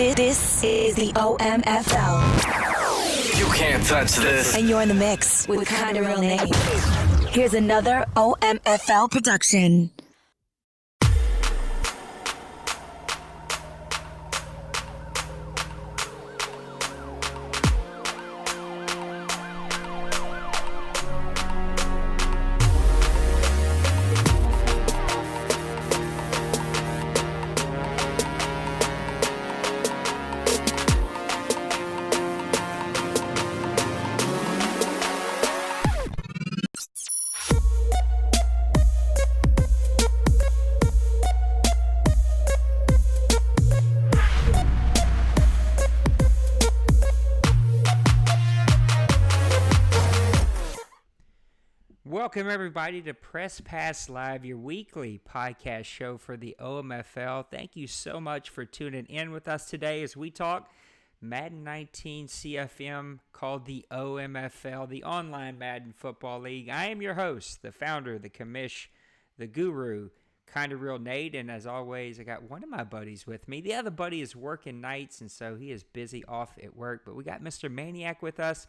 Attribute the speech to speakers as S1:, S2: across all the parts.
S1: This is the OMFL.
S2: You can't touch this.
S1: And you're in the mix with Kinda Real Name. Here's another OMFL production.
S3: Welcome, everybody, to Press Pass Live, your weekly podcast show for the OMFL. Thank you so much for tuning in with us today as we talk Madden 19 CFM, called the OMFL, the Online Madden Football League. I am your host, the founder, the commish, the guru, Kinda Real Nate, and as always, I got one of my buddies with me. The other buddy is working nights, and so he is busy off at work, but we got Mr. Maniac with us.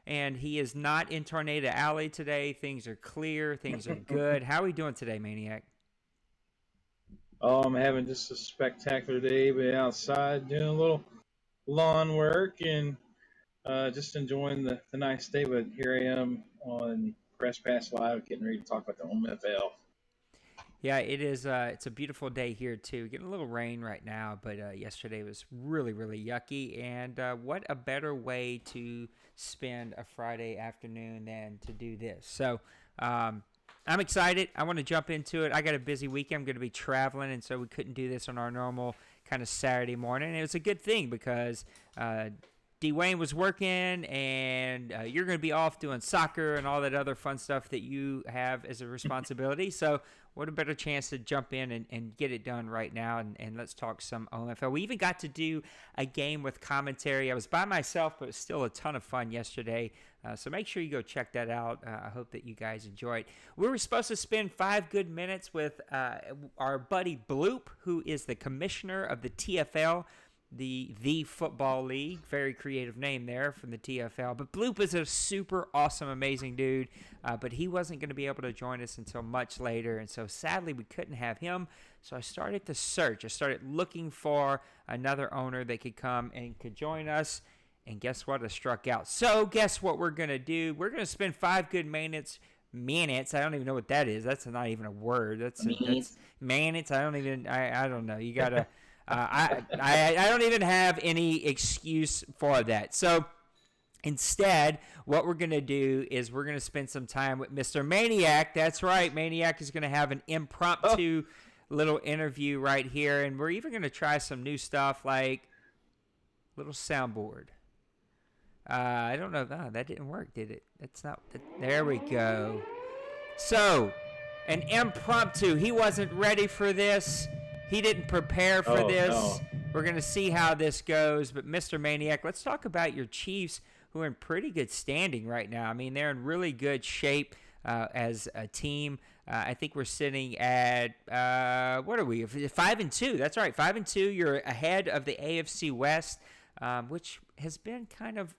S3: And he is not in Tornado Alley today. Things are clear. Things are good. How are we doing today, Maniac?
S4: Oh, I'm having just a spectacular day. Been outside doing a little lawn work and just enjoying the nice day. But here I am on Press Pass Live getting ready to talk about the OMFL.
S3: Yeah, it is. It's a beautiful day here, too. Getting a little rain right now, but yesterday was really, really yucky. And what a better way to spend a Friday afternoon than to do this. So I'm excited. I want to jump into it. I got a busy weekend. I'm going to be traveling, and so we couldn't do this on our normal kind of Saturday morning. And it was a good thing because Dwayne was working, and you're going to be off doing soccer and all that other fun stuff that you have as a responsibility. So what a better chance to jump in and get it done right now, and let's talk some OMFL. We even got to do a game with commentary. I was by myself, but it was still a ton of fun yesterday. So make sure you go check that out. I hope that you guys enjoy it. We were supposed to spend 5 good minutes with our buddy Bloop, who is the commissioner of the TFL, the Football League. Very creative name there from the TFL. But Bloop is a super awesome, amazing dude. But he wasn't going to be able to join us until much later. And so sadly, we couldn't have him. So I started to search. I started looking for another owner that could come and could join us. And guess what? I struck out. So guess what we're going to do? We're going to spend 5 good minutes. I don't even know what that is. That's not even a word. That's minutes. I don't know. You got to... I don't even have any excuse for that. So instead, what we're going to do is we're going to spend some time with Mr. Maniac. That's right. Maniac is going to have an impromptu little interview right here. And we're even going to try some new stuff like little soundboard. I don't know. Oh, that didn't work, did it? That's not. There we go. So, an impromptu. He wasn't ready for this. He didn't prepare for this. No. We're going to see how this goes. But, Mr. Maniac, let's talk about your Chiefs, who are in pretty good standing right now. I mean, they're in really good shape as a team. I think we're sitting at, what are we? 5-2. That's right, 5-2. You're ahead of the AFC West, which has been kind of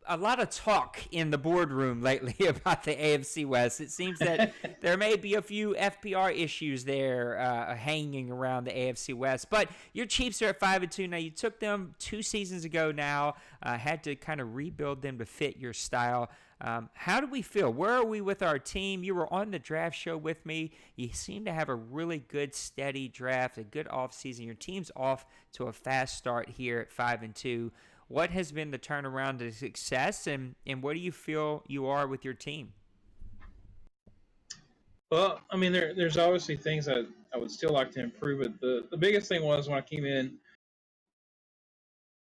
S3: a lot of talk in the boardroom lately about the AFC West. It seems that there may be a few FPR issues there hanging around the AFC West. But your Chiefs are at 5-2. Now, you took them 2 seasons ago now, had to kind of rebuild them to fit your style. How do we feel? Where are we with our team? You were on the draft show with me. You seem to have a really good, steady draft, a good offseason. Your team's off to a fast start here at 5-2. What has been the turnaround to success, and what do you feel you are with your team?
S4: Well, I mean, there's obviously things that I would still like to improve. But the biggest thing was when I came in,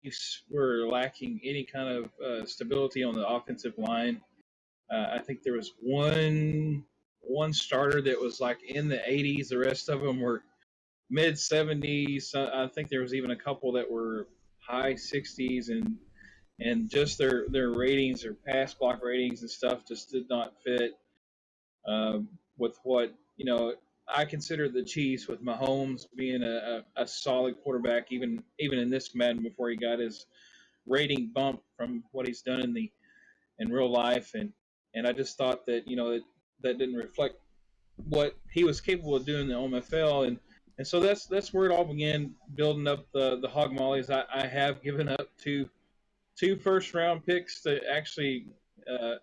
S4: you were lacking any kind of stability on the offensive line. I think there was one starter that was like in the 80s. The rest of them were mid 70s. I think there was even a couple that were high 60s, and just their ratings, their pass block ratings and stuff just did not fit with what I consider the Chiefs with Mahomes being a solid quarterback, even in this Madden before he got his rating bump from what he's done in real life, and I just thought that that didn't reflect what he was capable of doing in the OMFL, and so that's where it all began, building up the hog mollies. I have given up two first round picks to actually uh,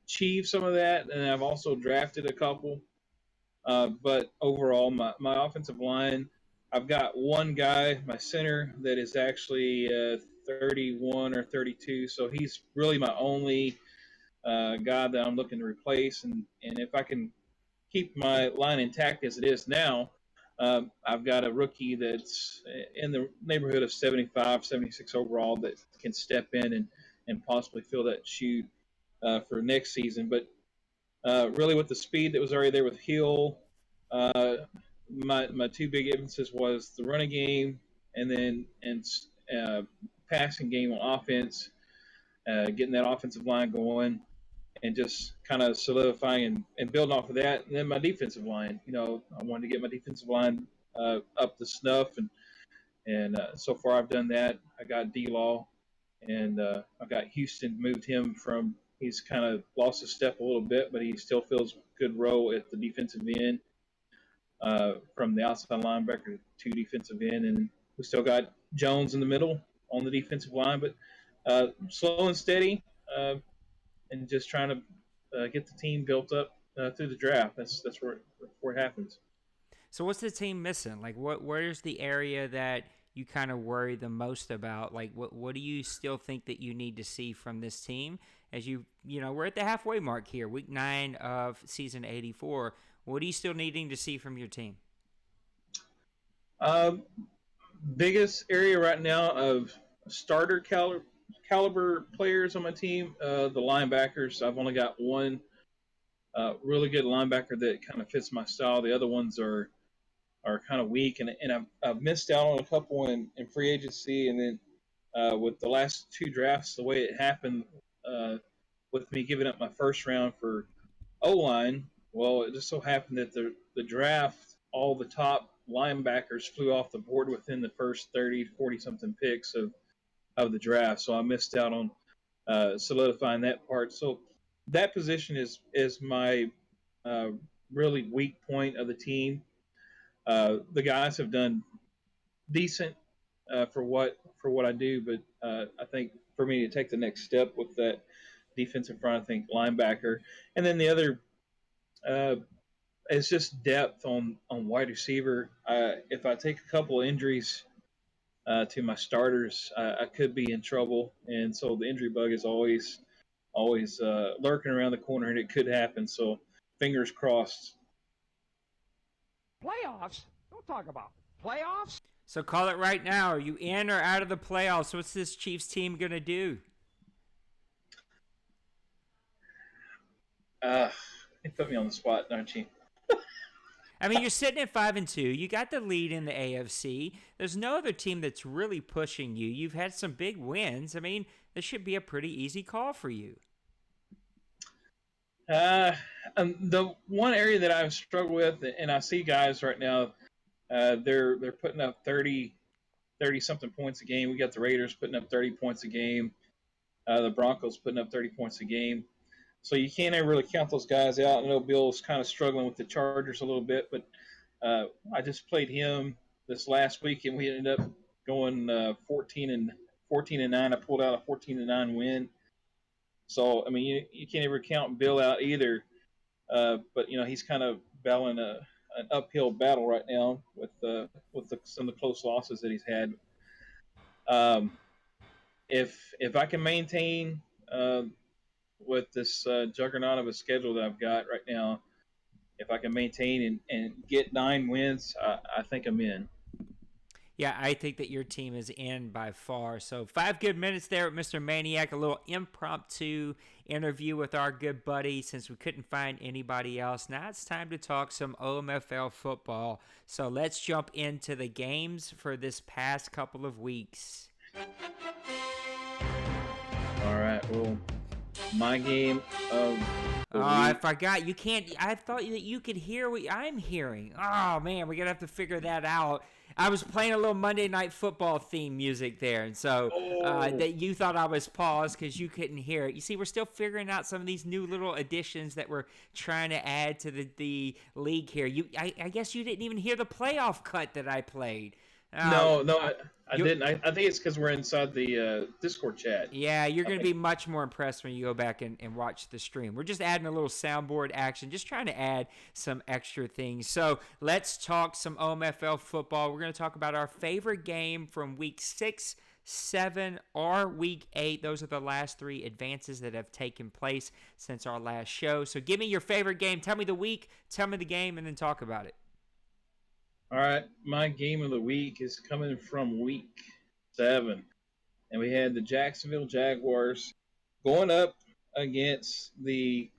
S4: achieve some of that, and I've also drafted a couple. But overall, my offensive line, I've got one guy, my center, that is actually 31 or 32. So he's really my only guy that I'm looking to replace. And if I can keep my line intact as it is now, I've got a rookie that's in the neighborhood of 75, 76 overall that can step in and possibly fill that shoe for next season. But really, with the speed that was already there with Hill, uh, my two big emphasis was the running game and then uh, passing game on offense, getting that offensive line going, and just kind of solidifying and building off of that. And then my defensive line, I wanted to get my defensive line up to snuff, and so far I've done that. I got D-Law, and I got Houston, moved him from. He's kind of lost a step a little bit, but he still fills a good role at the defensive end, from the outside linebacker to defensive end, and we still got Jones in the middle on the defensive line, but slow and steady, and just trying to get the team built up through the draft. That's where it happens.
S3: So what's the team missing? Like, where's the area that you kind of worry the most about? Like, what do you still think that you need to see from this team? As we're at the halfway mark here, week 9 of season 84. What are you still needing to see from your team?
S4: Biggest area right now of starter caliber players on my team, the linebackers. I've only got one really good linebacker that kind of fits my style. The other ones are kind of weak, and I've missed out on a couple in free agency, and then with the last two drafts, the way it happened, with me giving up my first round for O-line, well, it just so happened that the draft, all the top linebackers flew off the board within the first 30, 40 something picks of the draft. So I missed out on solidifying that part. So that position is my uh, really weak point of the team. The guys have done decent for what I do, but I think for me to take the next step with that defensive front, I think linebacker, and then the other uh, is just depth on wide receiver. If I take a couple of injuries to my starters, I could be in trouble, and so the injury bug is always lurking around the corner, and it could happen. So fingers crossed.
S5: Playoffs? Don't talk about playoffs.
S3: So call it right now. Are you in or out of the playoffs? What's this Chiefs team going to do?
S4: You put me on the spot, don't you?
S3: I mean, you're sitting at 5-2. You got the lead in the AFC. There's no other team that's really pushing you. You've had some big wins. I mean, this should be a pretty easy call for you.
S4: The one area that I've struggled with, and I see guys right now, they're putting up 30 something points a game. We got the Raiders putting up 30 points a game. The Broncos putting up 30 points a game. So you can't ever really count those guys out. I know Bill's kind of struggling with the Chargers a little bit, but I just played him this last week, and we ended up going 14-9. I pulled out a 14-9 win. So I mean, you can't ever count Bill out either. But he's kind of battling an uphill battle right now with some of the close losses that he's had. If I can maintain with this juggernaut of a schedule that I've got right now, if I can maintain and get 9 wins, I think I'm in.
S3: Yeah, I think that your team is in by far. So 5 good minutes there with Mr. Maniac, a little impromptu interview with our good buddy since we couldn't find anybody else. Now it's time to talk some OMFL football. So let's jump into the games for this past couple of weeks.
S4: All right, well, My game of the
S3: Oh, I
S4: week.
S3: forgot. You can't. I thought that you could hear what I'm hearing. Oh man, we're gonna have to figure that out. I was playing a little Monday Night Football theme music there, and so
S4: Oh,
S3: that you thought I was paused because you couldn't hear it. You see, we're still figuring out some of these new little additions that we're trying to add to the league here. I guess you didn't even hear the playoff cut that I played. Uh,
S4: no, I
S3: you
S4: didn't. I think it's because we're inside the Discord chat.
S3: Yeah, you're
S4: I
S3: going to
S4: think.
S3: be much more impressed when you go back and watch the stream. We're just adding a little soundboard action, just trying to add some extra things. So let's talk some OMFL football. We're going to talk about our favorite game from week 6, 7, or week 8. Those are the last 3 advances that have taken place since our last show. So give me your favorite game. Tell me the week, tell me the game, and then talk about it.
S4: All right, my game of the week is coming from week 7, and we had the Jacksonville Jaguars going up against the,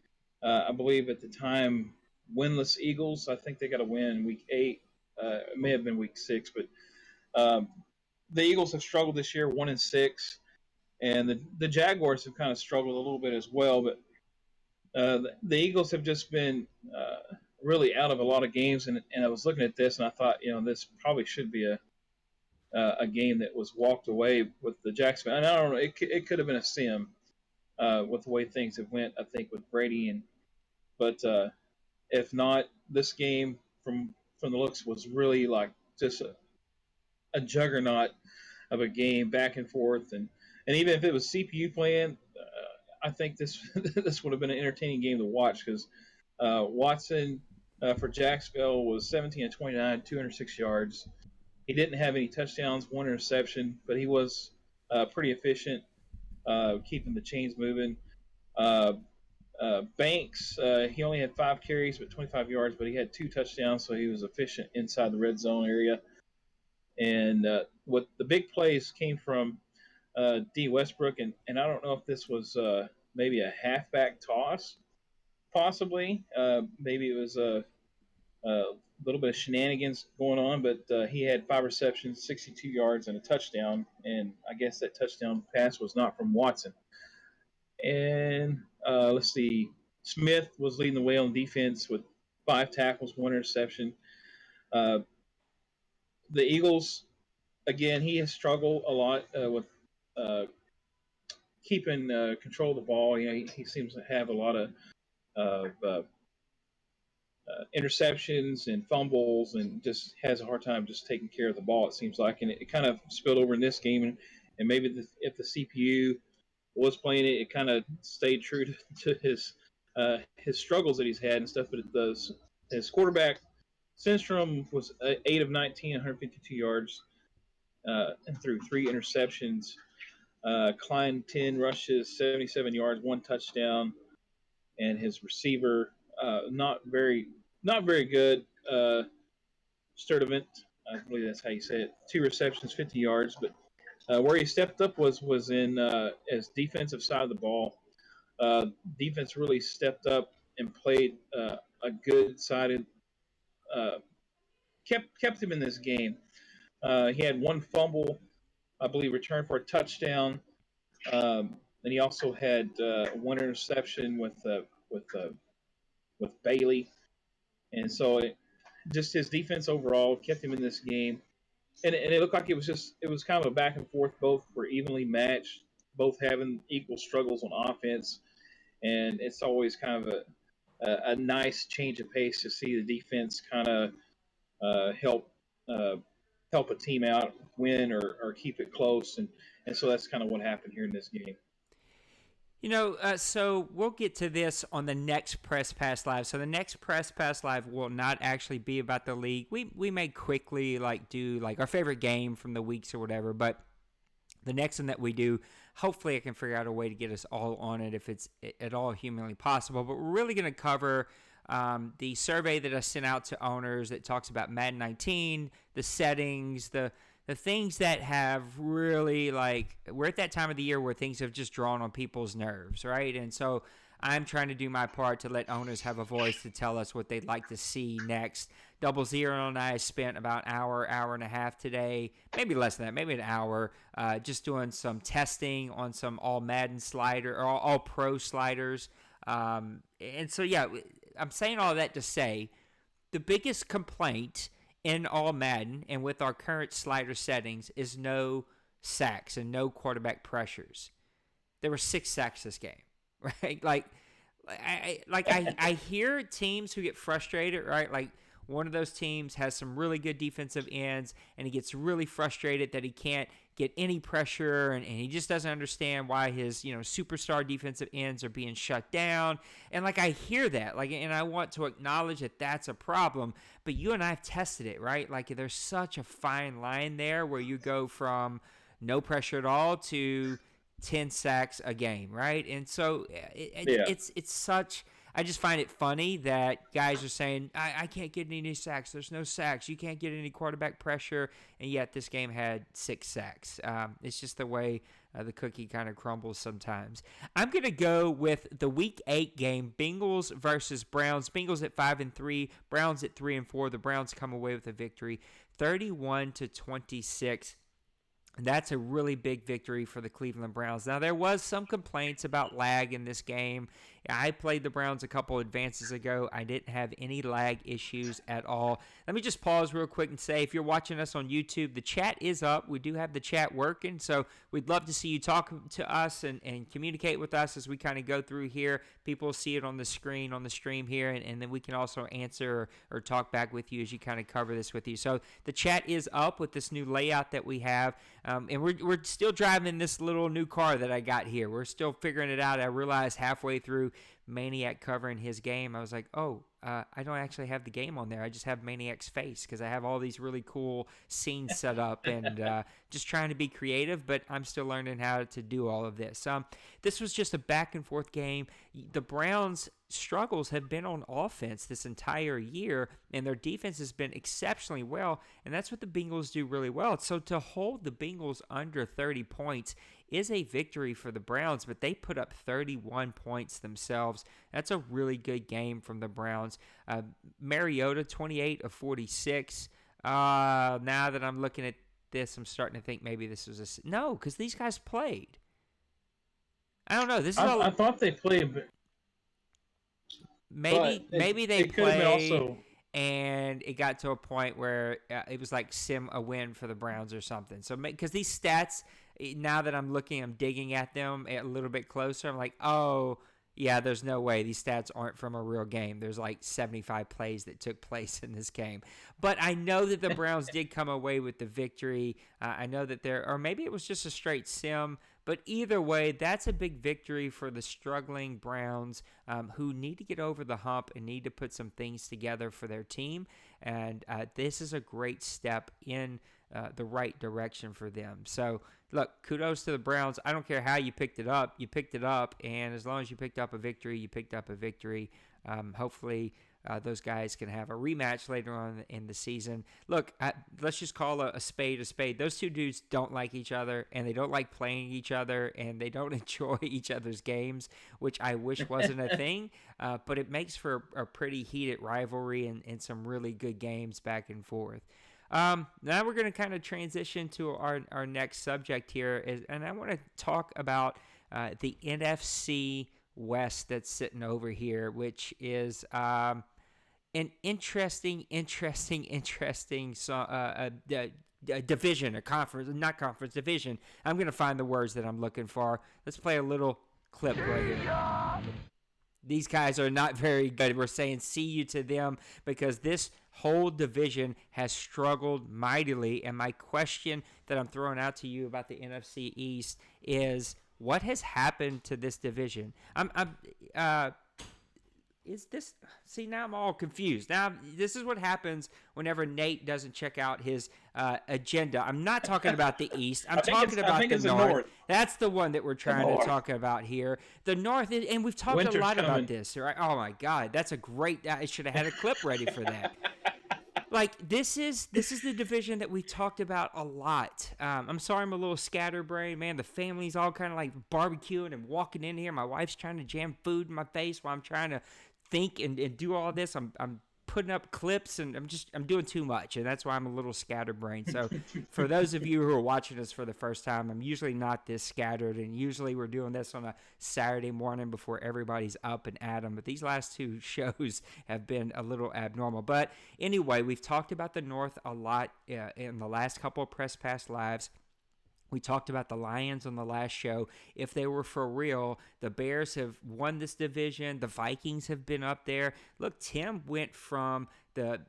S4: I believe at the time, winless Eagles. I think they got a win in week 8. It may have been week 6, but um, the Eagles have struggled this year, 1-6, and the Jaguars have kind of struggled a little bit as well. But the Eagles have just been really out of a lot of games, and I was looking at this and I thought, this probably should be a game that was walked away with the Jacksonville. And I don't know, it could have been a sim with the way things have went. I think with Brady but if not, this game from the looks was really like just a juggernaut of a game, back and forth, and even if it was CPU playing, I think this this would have been an entertaining game to watch because Watson for Jacksonville was 17 and 29, 206 yards. He didn't have any touchdowns, 1 interception, but he was pretty efficient, keeping the chains moving. Uh, Banks, he only had 5 carries but 25 yards, but he had 2 touchdowns, so he was efficient inside the red zone area. And what the big plays came from D. Westbrook, and I don't know if this was maybe a halfback toss, possibly. Maybe it was a little bit of shenanigans going on, but he had 5 receptions, 62 yards, and a touchdown. And I guess that touchdown pass was not from Watson. And let's see, Smith was leading the way on defense with 5 tackles, 1 interception. Uh, the Eagles, again, he has struggled a lot with uh, keeping control of the ball. He seems to have a lot of interceptions and fumbles, and just has a hard time just taking care of the ball. It seems like, and it kind of spilled over in this game. And maybe if the CPU was playing it, it kind of stayed true to his struggles that he's had and stuff. But it does. His quarterback Sandstrom was 8 of 19, 152 yards, and threw 3 interceptions. Klein 10 rushes, 77 yards, 1 touchdown, and his receiver not very good. Sturdivant, I believe that's how you say it. 2 receptions, 50 yards, but where he stepped up was in as defensive side of the ball. Defense really stepped up and played a good sided. Uh, kept him in this game. He had 1 fumble, I believe, returned for a touchdown. And he also had 1 interception with Bailey, and so just his defense overall kept him in this game. And it looked like it was kind of a back and forth. Both were evenly matched, both having equal struggles on offense, and it's always kind of a nice change of pace to see the defense kind of help help a team out, win or keep it close, and so that's kind of what happened here in this game.
S3: So we'll get to this on the next Press Pass Live. So the next Press Pass Live will not actually be about the league. We may quickly do our favorite game from the weeks or whatever, but the next one that we do, hopefully I can figure out a way to get us all on it if it's at all humanly possible. But we're really going to cover the survey that I sent out to owners that talks about Madden 19, the settings, the things that have really, we're at that time of the year where things have just drawn on people's nerves, right? And so I'm trying to do my part to let owners have a voice to tell us what they'd like to see next. Double Zero and I spent about an hour and a half today, maybe less than that, maybe an hour, just doing some testing on some all Madden slider or all pro sliders. And so, yeah, I'm saying all that to say the biggest complaint in all Madden and with our current slider settings is no sacks and no quarterback pressures. There were 6 sacks this game, right? I hear teams who get frustrated, right? Like one of those teams has some really good defensive ends, and he gets really frustrated that he can't get any pressure, and he just doesn't understand why his superstar defensive ends are being shut down. And I hear that, and I want to acknowledge that that's a problem. But you and I have tested it, right? There's such a fine line there where you go from no pressure at all to 10 sacks a game, right? And so it's such. I just find it funny that guys are saying, I can't get any sacks. There's no sacks. You can't get any quarterback pressure. And yet this game had 6 sacks. It's just the way the cookie kind of crumbles sometimes. I'm going to go with the Week 8 game, Bengals versus Browns. Bengals at 5-3, Browns at 3-4. The Browns come away with a victory, 31-26. That's a really big victory for the Cleveland Browns. Now, there was some complaints about lag in this game. I played the Browns a couple advances ago. I didn't have any lag issues at all. Let me just pause real quick and say, if you're watching us on YouTube, the chat is up. We do have the chat working, so we'd love to see you talk to us and communicate with us as we kind of go through here. People see it on the screen, on the stream here, and then we can also answer or talk back with you as you kind of cover this with you. So the chat is up with this new layout that we have, and we're still driving this little new car that I got here. We're still figuring it out. I realized halfway through Maniac covering his game, I was like, I don't actually have the game on there. I just have Maniac's face because I have all these really cool scenes set up and just trying to be creative, but I'm still learning how to do all of this. This was just a back and forth game. The Browns' struggles have been on offense this entire year, and their defense has been exceptionally well, and that's what the Bengals do really well. So to hold the Bengals under 30 points is a victory for the Browns, but they put up 31 points themselves. That's a really good game from the Browns. Mariota, 28 of 46. Now that I'm looking at this, I'm starting to think maybe this was no, because these guys played. I don't know.
S4: I thought they played.
S3: Maybe they
S4: could have been
S3: played,
S4: also.
S3: And it got to a point where it was like a win for the Browns or something. So because these stats, now that I'm digging at them a little bit closer, I'm like, oh, yeah, there's no way these stats aren't from a real game. There's like 75 plays that took place in this game. But I know that the Browns did come away with the victory. I know that or maybe it was just a straight sim. But either way, that's a big victory for the struggling Browns who need to get over the hump and need to put some things together for their team. And this is a great step in the right direction for them. So, look, kudos to the Browns. I don't care how you picked it up. You picked it up, and as long as you picked up a victory, you picked up a victory. Hopefully, those guys can have a rematch later on in the season. Look, let's just call a spade a spade. Those two dudes don't like each other, and they don't like playing each other, and they don't enjoy each other's games, which I wish wasn't a thing. But it makes for a pretty heated rivalry and some really good games back and forth. Now we're going to kind of transition to our next subject here, and I want to talk about the NFC West that's sitting over here, which is an interesting division, a conference, not conference, division. I'm going to find the words that I'm looking for. Let's play a little clip right here. These guys are not very good. We're saying see you to them because this whole division has struggled mightily. And my question that I'm throwing out to you about the NFC East is, what has happened to this division? Now I'm all confused. Now, this is what happens whenever Nate doesn't check out his agenda. I'm not talking about the East. I'm talking about the North. That's the one that we're trying to talk about here. The North, and we've talked a lot about this, right? Oh, my God. That's a great – I should have had a clip ready for that. Like this is the division that we talked about a lot. I'm sorry, I'm a little scatterbrained, man. The family's all kind of like barbecuing and walking in here. My wife's trying to jam food in my face while I'm trying to think and do all this. I'm putting up clips and I'm doing too much, and that's why I'm a little scatterbrained. So for those of you who are watching us for the first time, I'm usually not this scattered, and usually we're doing this on a Saturday morning before everybody's up and at 'em. But these last two shows have been a little abnormal. But anyway, we've talked about the North a lot in the last couple of Press Pass Lives. We talked about the Lions on the last show. If they were for real, the Bears have won this division. The Vikings have been up there. Look, Tim went from the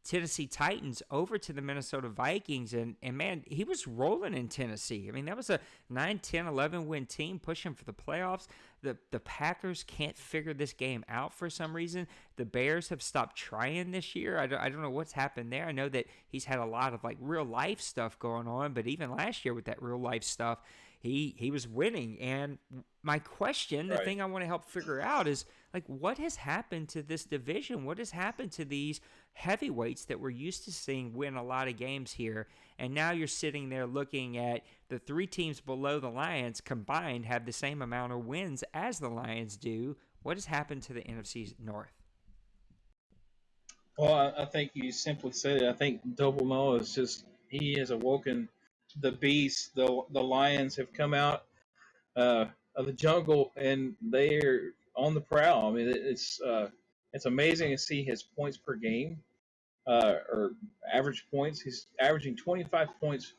S3: Tennessee Titans over to the Minnesota Vikings, and man, he was rolling in Tennessee. I mean, that was a 9, 10, 11 win team pushing for the playoffs. The Packers can't figure this game out for some reason. The Bears have stopped trying this year. I don't know what's happened there. I know that he's had a lot of like real life stuff going on, but even last year with that real life stuff, he was winning. And my question, the thing I want to help figure out is like, what has happened to this division? What has happened to these heavyweights that we're used to seeing win a lot of games here? And now you're sitting there looking at the three teams below the Lions combined have the same amount of wins as the Lions do. What has happened to the NFC North?
S4: Well, I think you simply said it. I think Double No is just he has awoken the beast. The Lions have come out of the jungle and they're on the prowl. I mean, it's amazing to see his points per game or average points. He's averaging 25 points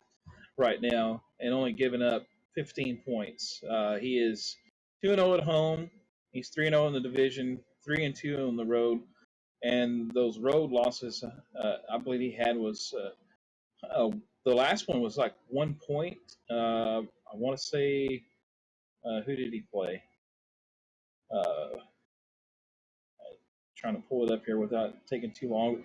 S4: right now and only giving up 15 points. He is 2-0 at home. He's 3-0 in the division, 3-2 on the road. And those road losses, I believe he had was the last one was like 1 point. I want to say, who did he play? Uh, Trying to pull it up here without taking too long.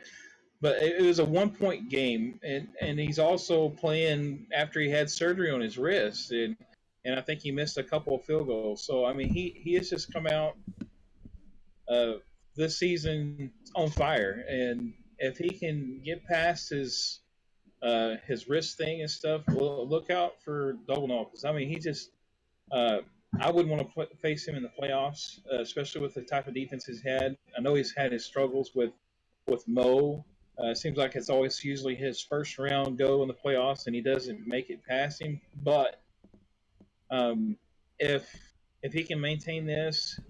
S4: But it was a 1 point game, and he's also playing after he had surgery on his wrist, and I think he missed a couple of field goals. So I mean, he has just come out uh, this season on fire, and if he can get past his wrist thing and stuff, well, look out for Double No because I mean he just uh, I wouldn't want to face him in the playoffs, especially with the type of defense he's had. I know he's had his struggles with Mo. It seems like it's always usually his first round go in the playoffs, and he doesn't make it past him. But um, if if he can maintain this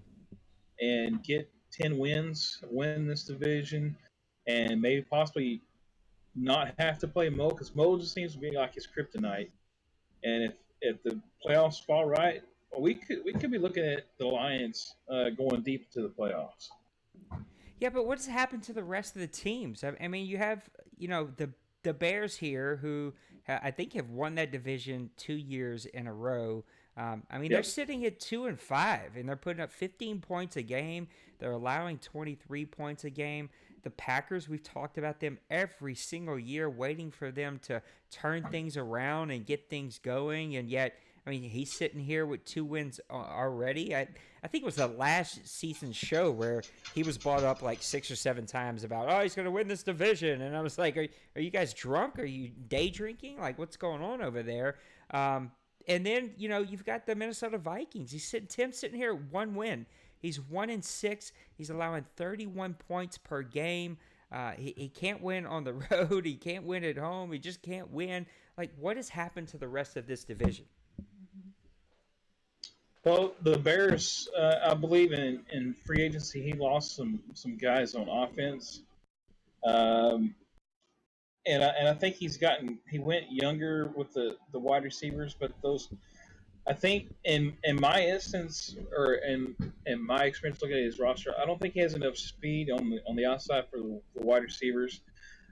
S4: and get 10 wins, win this division, and maybe possibly not have to play Mo because Mo just seems to be like his kryptonite. And if the playoffs fall right, we could be looking at the Lions going deep into the playoffs.
S3: Yeah, but what has happened to the rest of the teams? I mean, you have the Bears here, who I think have won that division 2 years in a row. I mean, they're
S4: Yep.
S3: sitting at 2-5, and they're putting up 15 points a game. They're allowing 23 points a game. The Packers, we've talked about them every single year, waiting for them to turn things around and get things going, and yet. I mean, he's sitting here with 2 wins already. I think it was the last season's show where he was brought up like 6 or 7 times about, oh, he's going to win this division. And I was like, are you guys drunk? Are you day drinking? Like, what's going on over there? And then, you've got the Minnesota Vikings. Tim's sitting here 1 win. He's 1-6. He's allowing 31 points per game. He can't win on the road. He can't win at home. He just can't win. Like, what has happened to the rest of this division?
S4: Well, the Bears, I believe in free agency, he lost some guys on offense, um, and I think he went younger with the wide receivers, but those I think in my instance or in my experience looking at his roster, I don't think he has enough speed on the outside for the wide receivers.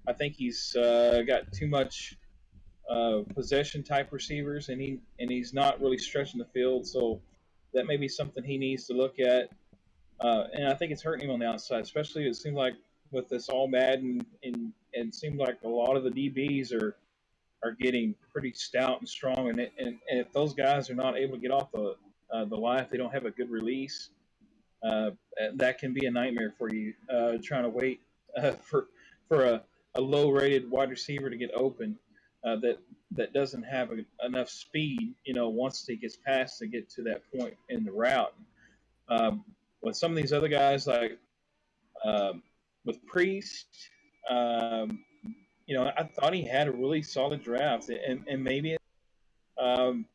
S4: I think he's got too much possession type receivers, and he's not really stretching the field. So that may be something he needs to look at. And I think it's hurting him on the outside, especially it seems like with this all Madden, and it seems like a lot of the DBs are getting pretty stout and strong. And if those guys are not able to get off the line, if they don't have a good release, uh, that can be a nightmare for you. Trying to wait for a low-rated wide receiver to get open that doesn't have enough speed. Once he gets past to get to that point in the route. Um, with some of these other guys like um, with Priest, um, I thought he had a really solid draft, and maybe um,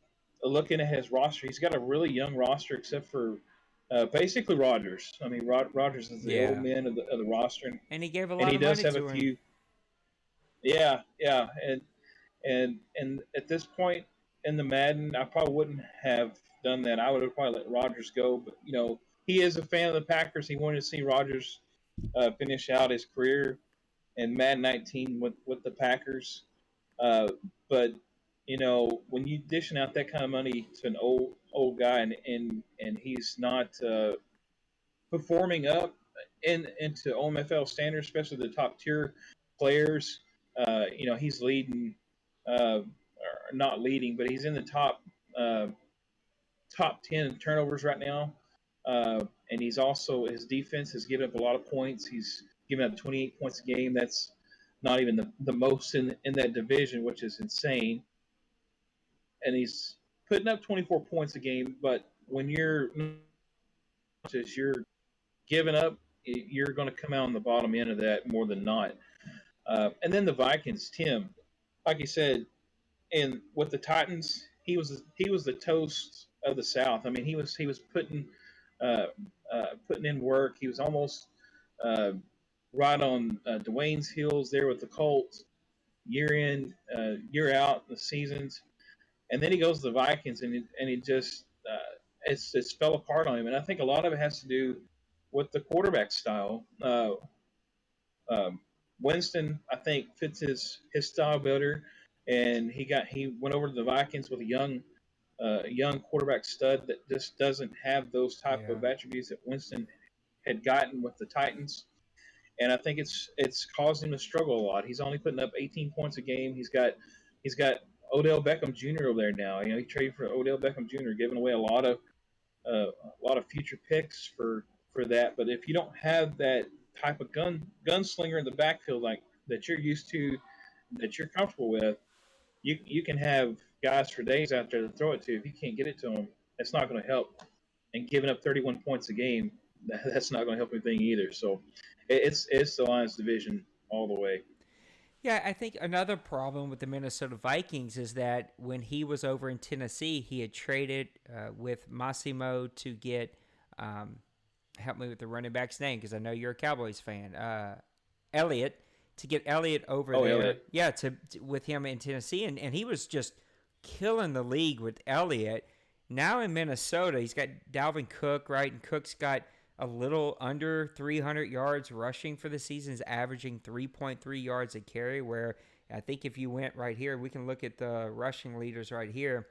S4: looking at his roster, he's got a really young roster, except for basically Rodgers. I mean, Rodgers is the old
S3: Yeah.
S4: man of the roster,
S3: And he gave a
S4: and
S3: lot
S4: he
S3: of
S4: does
S3: money
S4: have a
S3: to him.
S4: few. Yeah, yeah, and at this point in the Madden, I probably wouldn't have done that. I would have probably let Rodgers go, but he is a fan of the Packers. He wanted to see Rodgers finish out his career in Madden 19 with the Packers. Uh, but when you dishing out that kind of money to an old guy, and he's not performing up into OMFL standards, especially the top tier players, he's leading, or not leading, but he's in the uh, top 10 in turnovers right now. And he's also, his defense has given up a lot of points. He's given up 28 points a game. That's not even the most in that division, which is insane. And he's putting up 24 points a game. But when you're giving up, you're going to come out on the bottom end of that more than not. And then the Vikings, Tim, like you said, and with the Titans, he was the toast of the South. I mean, he was uh, putting in work. He was almost uh, right on Dwayne's heels there with the Colts, year in, year out in the seasons, and then he goes to the Vikings, and he just it's fell apart on him. And I think a lot of it has to do with the quarterback style. Um, Winston, I think, fits his style better, and he went over to the Vikings with a young quarterback stud that just doesn't have those type
S3: Yeah.
S4: of attributes that Winston had gotten with the Titans. And I think it's caused him to struggle a lot. He's only putting up 18 points a game. He's got Odell Beckham Jr. over there now. He traded for Odell Beckham Jr., giving away a lot of future picks for that. But if you don't have that type of gunslinger in the backfield like that you're used to, that you're comfortable with, you can have guys for days out there to throw it to. If you can't get it to them, it's not going to help. And giving up 31 points a game, that's not going to help anything either. So it's the Lions division all the way.
S3: Yeah, I think another problem with the Minnesota Vikings is that when he was over in Tennessee, he had traded with Massimo to get, help me with the running back's name because I know you're a Cowboys fan, Elliott, to get Elliott over
S4: Oh,
S3: there.
S4: Elliott.
S3: Yeah, to with him in Tennessee, and he was just killing the league with Elliott. Now in Minnesota, he's got Dalvin Cook, right? And Cook's got a little under 300 yards rushing for the season, is averaging 3.3 yards a carry, where I think if you went right here, we can look at the rushing leaders right here.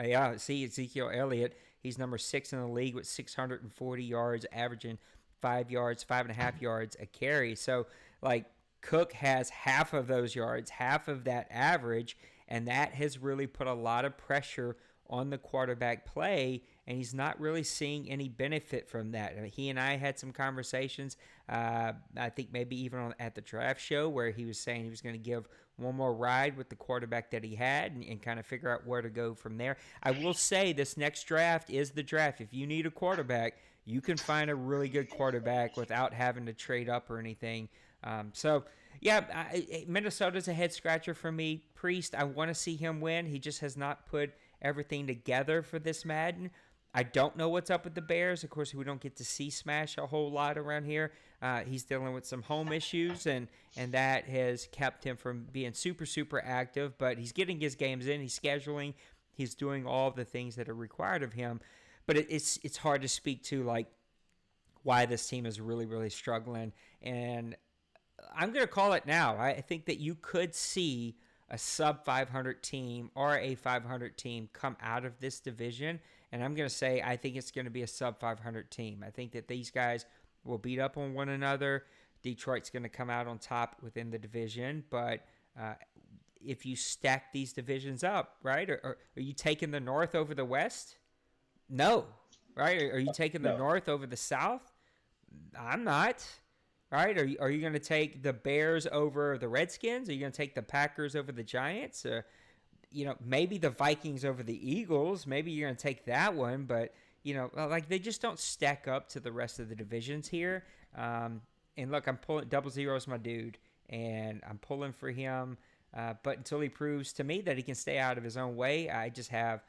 S3: Yeah, see Ezekiel Elliott. He's number 6 in the league with 640 yards, averaging 5 yards, 5.5 yards a carry. So, like, Cook has half of those yards, half of that average, and that has really put a lot of pressure on the quarterback play, and he's not really seeing any benefit from that. I mean, he and I had some conversations, I think maybe even at the draft show, where he was saying he was going to give one more ride with the quarterback that he had and kind of figure out where to go from there. I will say this next draft is the draft. If you need a quarterback, you can find a really good quarterback without having to trade up or anything. Yeah, Minnesota's a head scratcher for me. Priest, I want to see him win. He just has not put everything together for this Madden. I don't know what's up with the Bears. Of course, we don't get to see Smash a whole lot around here. He's dealing with some home issues, and that has kept him from being super active. But he's getting his games in. He's scheduling. He's doing all the things that are required of him. But it's hard to speak to, like, why this team is really struggling. And I'm going to call it now. I think that you could see a sub 500 team or a 500 team come out of this division. And I'm going to say I think it's going to be a sub 500 team. I think that these guys will beat up on one another. Detroit's going to come out on top within the division. But if you stack these divisions up, right, or are you taking the North over the West? No. Right? Are you taking the
S4: No.
S3: North over the South? I'm not. All right, are you going to take the Bears over the Redskins? Are you going to take the Packers over the Giants? Maybe the Vikings over the Eagles. Maybe you're going to take that one, but like they just don't stack up to the rest of the divisions here. And look, I'm pulling Double Zero's my dude, and I'm pulling for him. But until he proves to me that he can stay out of his own way, I just have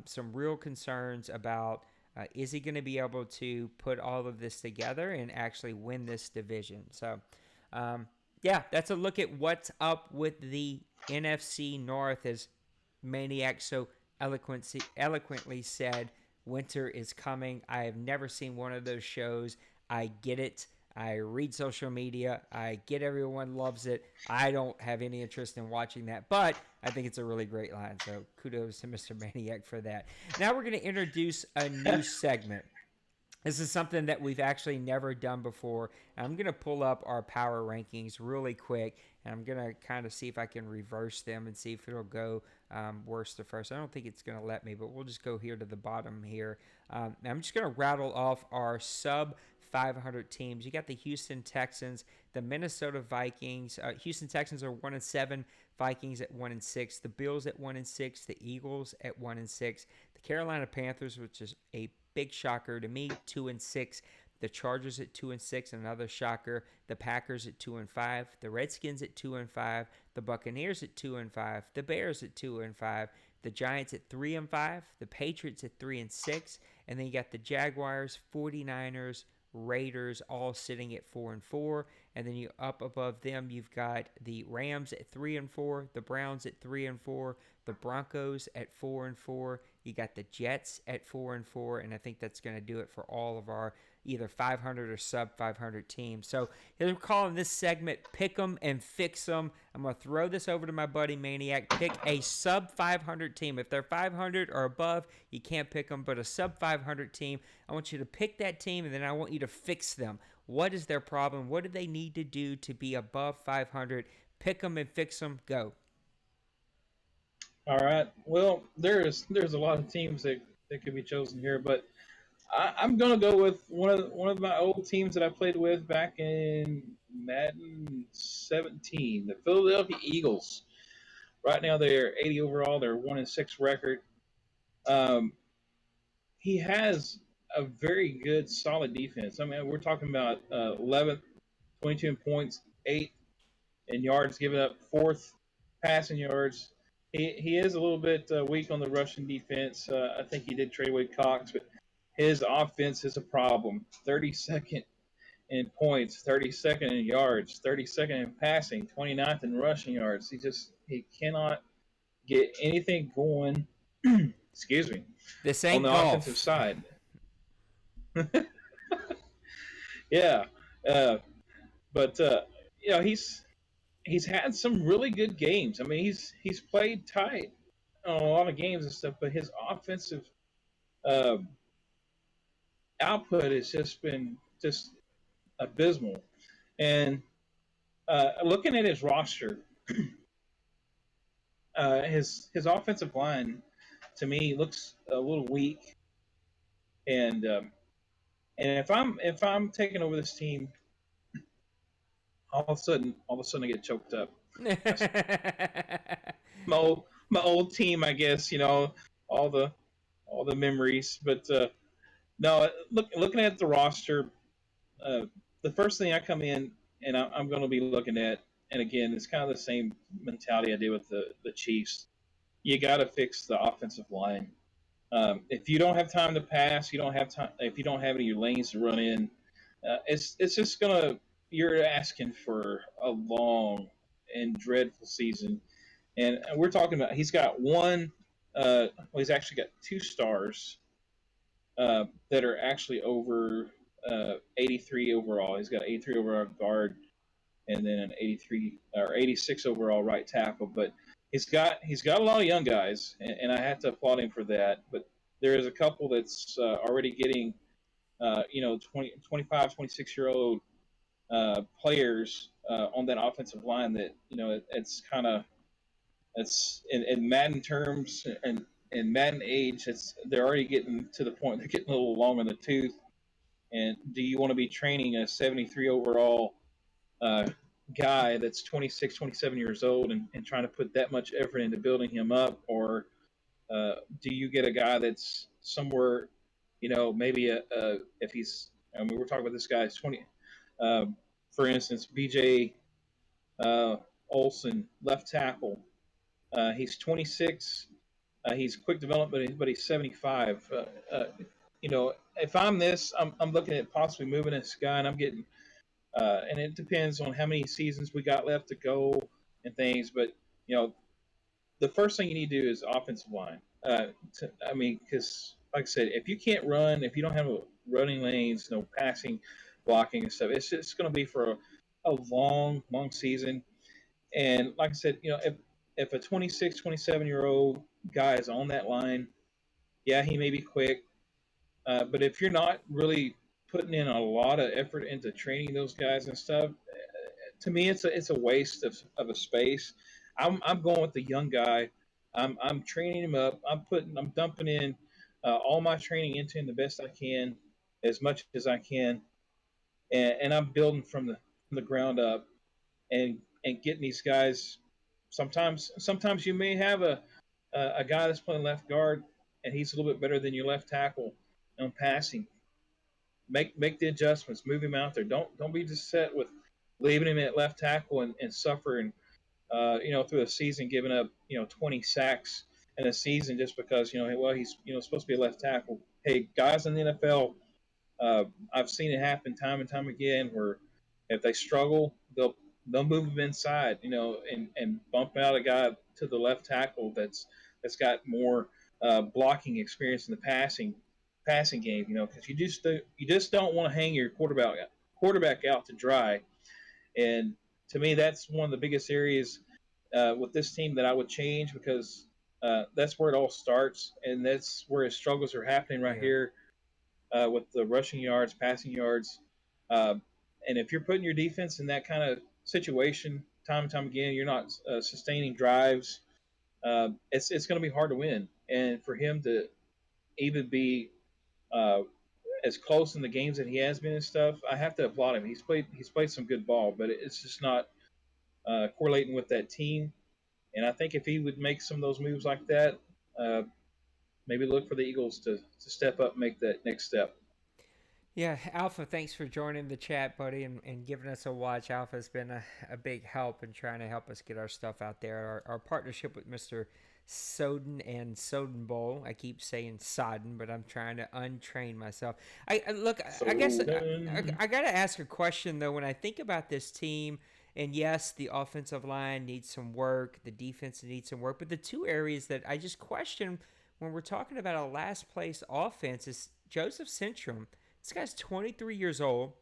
S3: some real concerns about is he going to be able to put all of this together and actually win this division. So, yeah, that's a look at what's up with the NFC North, as Maniac so eloquently said. Winter is coming. I have never seen one of those shows. I get it. I read social media. I get everyone loves it. I don't have any interest in watching that, but I think it's a really great line. So kudos to Mr. Maniac for that. Now we're going to introduce a new segment. This is something that we've actually never done before. I'm going to pull up our power rankings really quick, and I'm going to kind of see if I can reverse them and see if it'll go worst to first. I don't think it's going to let me, but we'll just go here to the bottom here. I'm just going to rattle off our sub 500 teams. You got the Houston Texans, the Minnesota Vikings. Houston Texans are 1-7, Vikings at 1-6, the Bills at 1-6, the Eagles at 1-6, the Carolina Panthers, which is a big shocker to me, 2-6. The Chargers at 2-6, another shocker. The Packers at 2-5. The Redskins at 2-5. The Buccaneers at 2-5. The Bears at 2-5. The Giants at 3-5. The Patriots at 3-6. And then you got the Jaguars, 49ers, Raiders all sitting at 4-4. And then you up above them, you've got the Rams at 3-4, the Browns at 3-4, the Broncos at 4-4. You got the Jets at 4-4, and I think that's going to do it for all of our either 500 or sub 500 teams. So we're calling this segment Pick 'em and Fix 'em. I'm going to throw this over to my buddy Maniac. Pick a sub 500 team. If they're 500 or above, you can't pick them, but a sub 500 team, I want you to pick that team, and then I want you to fix them. What is their problem? What do they need to do to be above 500? Pick them and fix them. Go.
S4: All right. Well, there's a lot of teams that could be chosen here, but I'm gonna go with one of my old teams that I played with back in Madden 17, the Philadelphia Eagles. Right now they're 80 overall. They're 1-6 record. Um, he has a very good, solid defense. I mean, we're talking about 11th, 22 in points, 8 in yards, giving up 4th passing yards. He is a little bit weak on the rushing defense. I think he did trade away Cox, but his offense is a problem. 32nd in points, 32nd in yards, 32nd in passing, 29th in rushing yards. He cannot get anything going. Excuse me.
S3: This ain't
S4: on the
S3: golf.
S4: Offensive side. Yeah, but he's had some really good games. I mean, he's played tight on a lot of games and stuff, but his offensive uh, output has just been just abysmal. And looking at his roster, his offensive line to me looks a little weak. And if I'm taking over this team, all of a sudden I get choked up. My old team, I guess, all the memories. But no, looking at the roster, the first thing I come in and I'm going to be looking at, and again, it's kind of the same mentality I did with the Chiefs. You got to fix the offensive line. If you don't have time to pass, you don't have time. If you don't have any lanes to run in, it's just gonna. You're asking for a long and dreadful season. And we're talking about he's got one. He's actually got 2 stars that are actually over 83 overall. He's got 83 overall guard, and then an 83 or 86 overall right tackle. But he's got a lot of young guys, and I have to applaud him for that. But there is a couple that's already getting 20, 25, 26-year-old players on that offensive line that it's kind of it's in Madden terms and in Madden age, they're already getting to the point they're getting a little long in the tooth. And do you want to be training a 73 overall guy that's 26, 27 years old and trying to put that much effort into building him up, or do you get a guy that's somewhere, maybe if he's, I mean, we're talking about this guy's 20, for instance, BJ uh, Olsen, left tackle. He's 26. He's quick development, but he's 75. If I'm this, I'm looking at possibly moving this guy, and I'm getting, and it depends on how many seasons we got left to go and things. But the first thing you need to do is offensive line. Because like I said, if you can't run, if you don't have running lanes, no passing, blocking and stuff, it's just going to be for a long, long season. And like I said, if a 26, 27-year-old guy is on that line, yeah, he may be quick. But if you're not really putting in a lot of effort into training those guys and stuff, to me, it's a waste of a space. I'm going with the young guy. I'm training him up. I'm dumping in all my training into him the best I can, as much as I can, and I'm building from the ground up and getting these guys. Sometimes you may have a guy that's playing left guard and he's a little bit better than your left tackle on passing. Make the adjustments, move him out there. Don't be just set with leaving him at left tackle and suffering, through a season giving up 20 sacks in a season just because well he's supposed to be a left tackle. Hey, guys in the NFL, I've seen it happen time and time again where if they struggle, they'll move them inside, and bump out a guy to the left tackle that's got more blocking experience in the passing game, because you just don't want to hang your quarterback out to dry. And to me, that's one of the biggest areas with this team that I would change, because that's where it all starts, and that's where his struggles are happening right
S3: Yeah.
S4: here with the rushing yards, passing yards. Uh, and if you're putting your defense in that kind of situation time and time again, you're not sustaining drives. It's going to be hard to win. And for him to even be uh, as close in the games that he has been and stuff, I have to applaud him. He's played some good ball, but it's just not correlating with that team. And I think if he would make some of those moves like that, uh, maybe look for the Eagles to step up, and make that next step.
S3: Yeah, Alpha, thanks for joining the chat, buddy, and giving us a watch. Alpha's been a big help in trying to help us get our stuff out there. Our partnership with Mr. Soden and Soden Bowl. I keep saying Soden, but I'm trying to untrain myself. Look, I guess I got to ask a question, though. When I think about this team, and yes, the offensive line needs some work, the defense needs some work, but the two areas that I just question when we're talking about a last place offense is Joseph Centrum. This guy's 23 years old,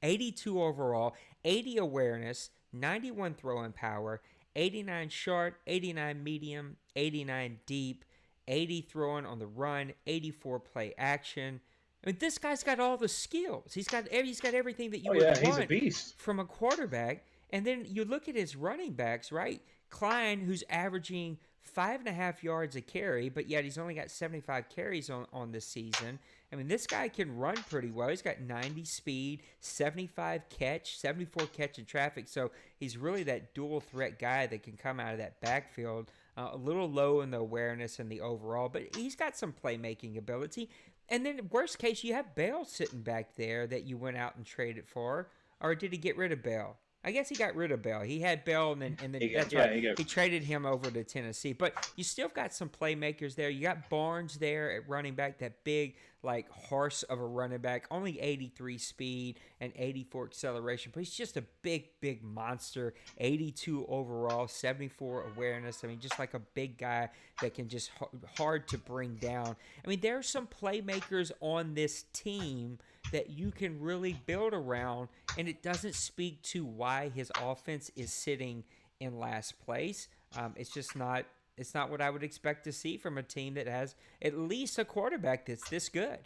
S3: 82 overall, 80 awareness, 91 throwing power, 89 short, 89 medium, 89 deep, 80 throwing on the run, 84 play action. I mean, this guy's got all the skills. He's got everything that you would
S4: He's a
S3: want
S4: beast.
S3: from a quarterback. And then you look at his running backs, right? Klein, who's averaging 5.5 yards a carry, but yet he's only got 75 carries on this season. I mean, this guy can run pretty well. He's got 90 speed, 75 catch, 74 catch in traffic. So he's really that dual threat guy that can come out of that backfield. A little low in the awareness and the overall, but he's got some playmaking ability. And then worst case, you have Bell sitting back there that you went out and traded for. Or did he get rid of Bell? I guess he got rid of Bell. He had Bell, and then that's right. He traded him over to Tennessee. But you still got some playmakers there. You got Barnes there at running back, that big, like, horse of a running back. Only 83 speed and 84 acceleration. But he's just a big, big monster. 82 overall, 74 awareness. I mean, just like a big guy that can just hard to bring down. I mean, there are some playmakers on this team that you can really build around, and it doesn't speak to why his offense is sitting in last place. It's just not. It's not what I would expect to see from a team that has at least a quarterback that's this good.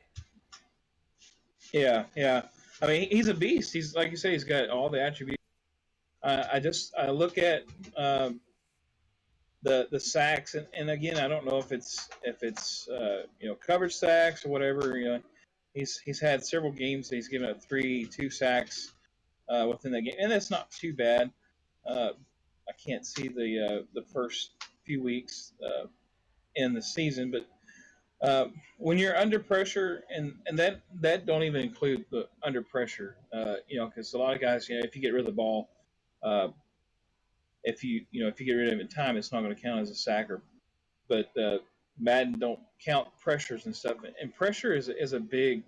S4: Yeah, yeah. I mean, he's a beast. He's, like you say, he's got all the attributes. I look at the sacks, and again, I don't know if it's coverage sacks or whatever. He's had several games that he's given up 2 sacks. within that game, and that's not too bad. I can't see the first few weeks in the season, but when you're under pressure, and that don't even include the under pressure, because a lot of guys, if you get rid of the ball, uh, if you get rid of it in time, it's not going to count as a sack. But Madden don't count pressures and stuff, and pressure is a big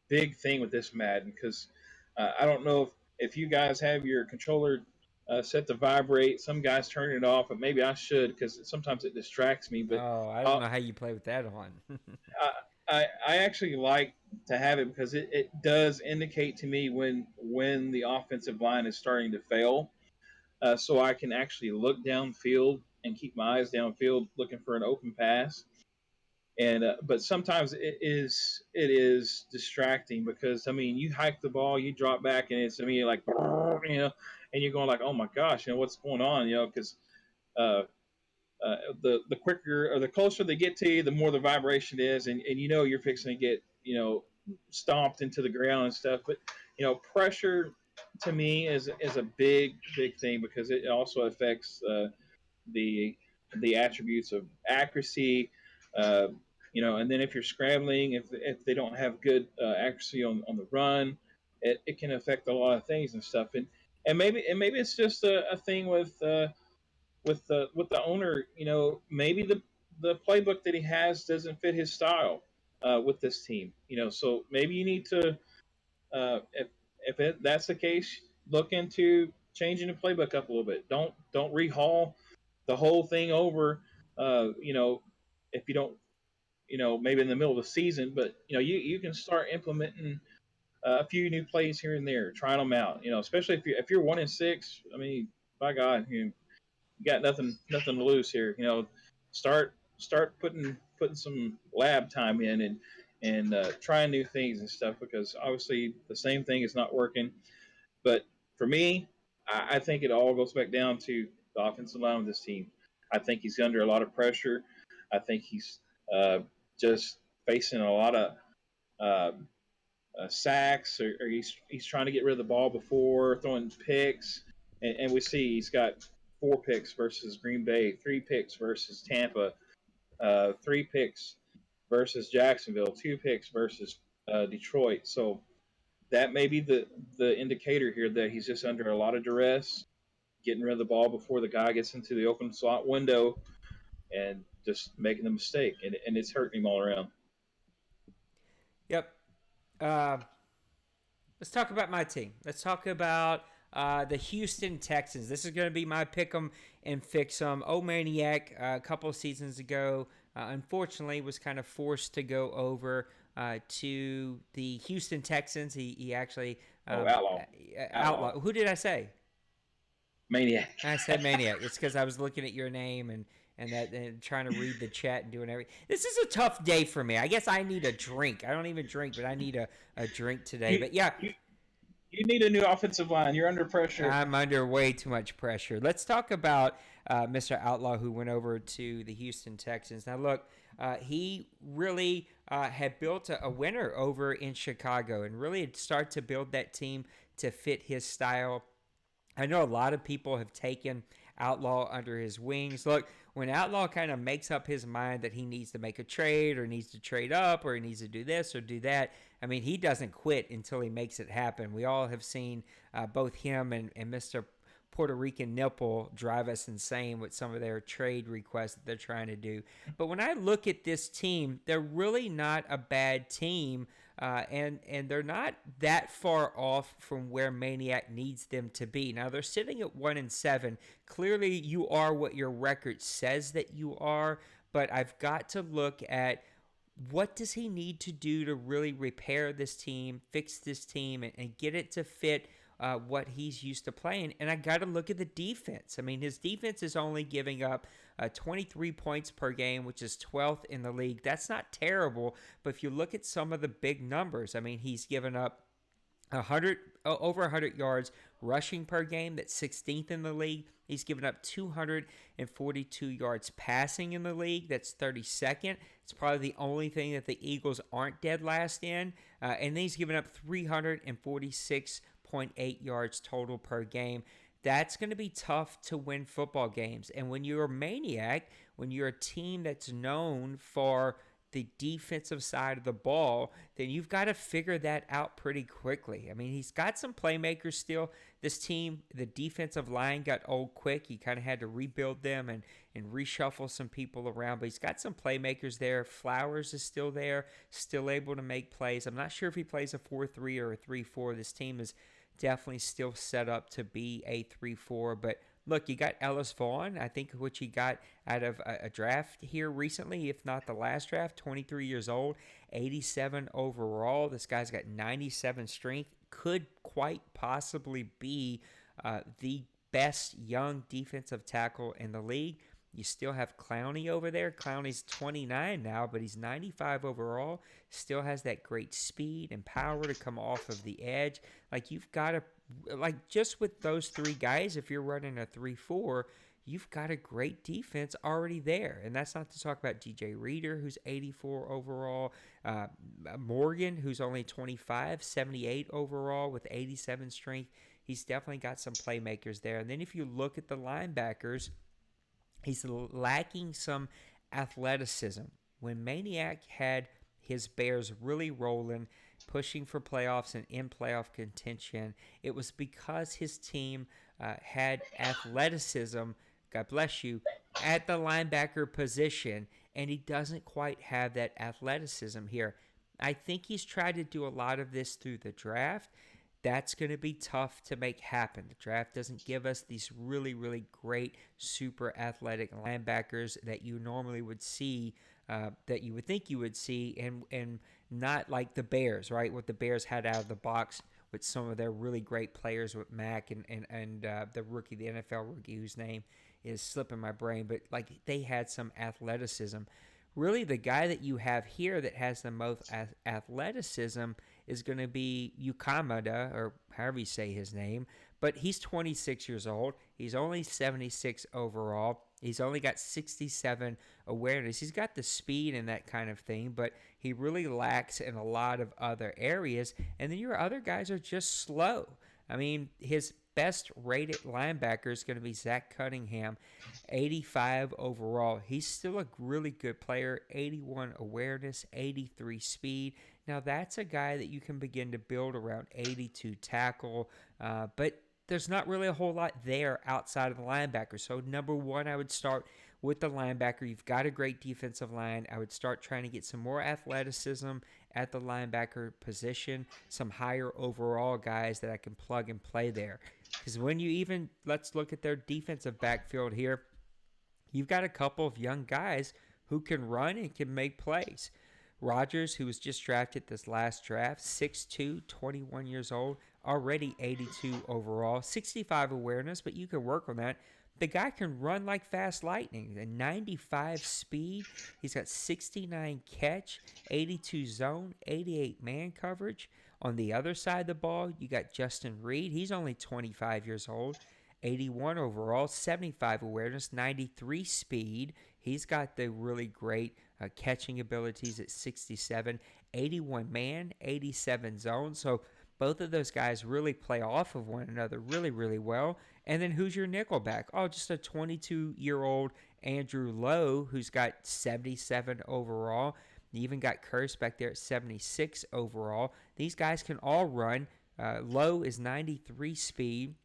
S4: thing with this Madden because I don't know if you guys have your controller set to vibrate. Some guys turn it off, but maybe I should because sometimes it distracts me. But
S3: Oh, I don't
S4: I'll,
S3: know how you play with that on.
S4: I actually like to have it because it does indicate to me when the offensive line is starting to fail, so I can actually look downfield and keep my eyes downfield looking for an open pass. And but sometimes it is distracting because I mean you hike the ball, you drop back, and it's like and you're going like, oh my gosh, what's going on, because uh, the quicker or the closer they get to you, the more the vibration is, and you're fixing to get stomped into the ground and stuff. But pressure to me is a big thing because it also affects the the attributes of accuracy. Uh, and then if you're scrambling, if they don't have good accuracy on the run, it can affect a lot of things and stuff. And maybe it's just a thing with the owner. Maybe the playbook that he has doesn't fit his style with this team. So maybe you need to if that's the case, look into changing the playbook up a little bit. Don't rehaul the whole thing over. If you don't, maybe in the middle of the season, but you can start implementing a few new plays here and there, trying them out. Especially if you're 1-6. I mean, by God, you got nothing to lose here. Start putting some lab time in and trying new things and stuff because obviously the same thing is not working. But for me, I think it all goes back down to the offensive line of this team. I think he's under a lot of pressure. I think he's uh, just facing a lot of uh, sacks, or he's trying to get rid of the ball before throwing picks. And we see he's got 4 picks versus Green Bay, 3 picks versus Tampa, 3 picks versus Jacksonville, 2 picks versus Detroit. So that may be the indicator here that he's just under a lot of duress, getting rid of the ball before the guy gets into the open slot window, and just making the mistake, and it's hurting him all around.
S3: Yep. Uh, let's talk about my team. Let's talk about the Houston Texans. This is going to be my pick 'em and fix 'em. Maniac a couple of seasons ago, unfortunately, was kind of forced to go over to the Houston Texans. He actually outlaw. Who did I say?
S4: Maniac.
S3: I said Maniac. It's because I was looking at your name and trying to read the chat and doing everything. This is a tough day for me. I guess I need a drink. I don't even drink, but I need a drink today. But yeah,
S4: You need a new offensive line. You're under pressure.
S3: I'm under way too much pressure. Let's talk about Mr. Outlaw, who went over to the Houston Texans. Now, look, he really had built a winner over in Chicago and really had started to build that team to fit his style. I know a lot of people have taken Outlaw under his wings. Look, when Outlaw kind of makes up his mind that he needs to make a trade or needs to trade up or he needs to do this or do that, I mean, he doesn't quit until he makes it happen. We all have seen both him and Mr. Puerto Rican Nipple drive us insane with some of their trade requests that they're trying to do. But when I look at this team, they're really not a bad team. And they're not that far off from where Maniac needs them to be. Now they're sitting at 1-7. Clearly, you are what your record says that you are. But I've got to look at what does he need to do to really repair this team, fix this team, and get it to fit what he's used to playing. And I got to look at the defense. I mean, his defense is only giving up 23 points per game, which is 12th in the league. That's not terrible, but if you look at some of the big numbers, I mean, he's given up over 100 yards rushing per game. That's 16th in the league. He's given up 242 yards passing in the league. That's 32nd. It's probably the only thing that the Eagles aren't dead last in. And then he's given up 346 1.8 yards total per game. That's going to be tough to win football games. And when you're a Maniac, when you're a team that's known for the defensive side of the ball, then you've got to figure that out pretty quickly. I mean, he's got some playmakers still. This team, the defensive line got old quick. He kind of had to rebuild them and reshuffle some people around, but he's got some playmakers there. Flowers is still there, still able to make plays. I'm not sure if he plays a 4-3 or a 3-4. This team is definitely still set up to be a 3-4, but look, you got Ellis Vaughn, I think, which he got out of a draft here recently, if not the last draft, 23 years old, 87 overall. This guy's got 97 strength, could quite possibly be the best young defensive tackle in the league. You still have Clowney over there. Clowney's 29 now, but he's 95 overall. Still has that great speed and power to come off of the edge. Like, you've got to, like, just with those three guys, if you're running a 3-4, you've got a great defense already there. And that's not to talk about DJ Reader, who's 84 overall. Morgan, who's only 25, 78 overall with 87 strength. He's definitely got some playmakers there. And then if you look at the linebackers, he's lacking some athleticism. When Maniac had his Bears really rolling, pushing for playoffs and in playoff contention, it was because his team had athleticism, God bless you, at the linebacker position, and he doesn't quite have that athleticism here. I think he's tried to do a lot of this through the draft. That's going to be tough to make happen. The draft doesn't give us these really, really great, super athletic linebackers that you normally would see, that you would think you would see, and not like the Bears, right? What the Bears had out of the box with some of their really great players with Mack and the rookie, the NFL rookie, whose name is slipping my brain, but like they had some athleticism. Really, the guy that you have here that has the most athleticism is going to be Yukamada, or however you say his name, but he's 26 years old. He's only 76 overall. He's only got 67 awareness. He's got the speed and that kind of thing, but he really lacks in a lot of other areas. And then your other guys are just slow. I mean, his best rated linebacker is going to be Zach Cunningham, 85 overall. He's still a really good player, 81 awareness, 83 speed. Now, that's a guy that you can begin to build around, 82 tackle, but there's not really a whole lot there outside of the linebacker. So, number one, I would start with the linebacker. You've got a great defensive line. I would start trying to get some more athleticism at the linebacker position, some higher overall guys that I can plug and play there. Because when you even, let's look at their defensive backfield here, you've got a couple of young guys who can run and can make plays. Rogers, who was just drafted this last draft, 6'2", 21 years old, already 82 overall, 65 awareness, but you can work on that. The guy can run like fast lightning, a 95 speed. He's got 69 catch, 82 zone, 88 man coverage. On the other side of the ball, you got Justin Reed. He's only 25 years old, 81 overall, 75 awareness, 93 speed. He's got the really great catching abilities at 67, 81 man, 87 zone. So both of those guys really play off of one another really, really well. And then who's your nickelback? Oh, just a 22-year-old Andrew Lowe, who's got 77 overall. You even got Curse back there at 76 overall. These guys can all run. Lowe is 93 speed.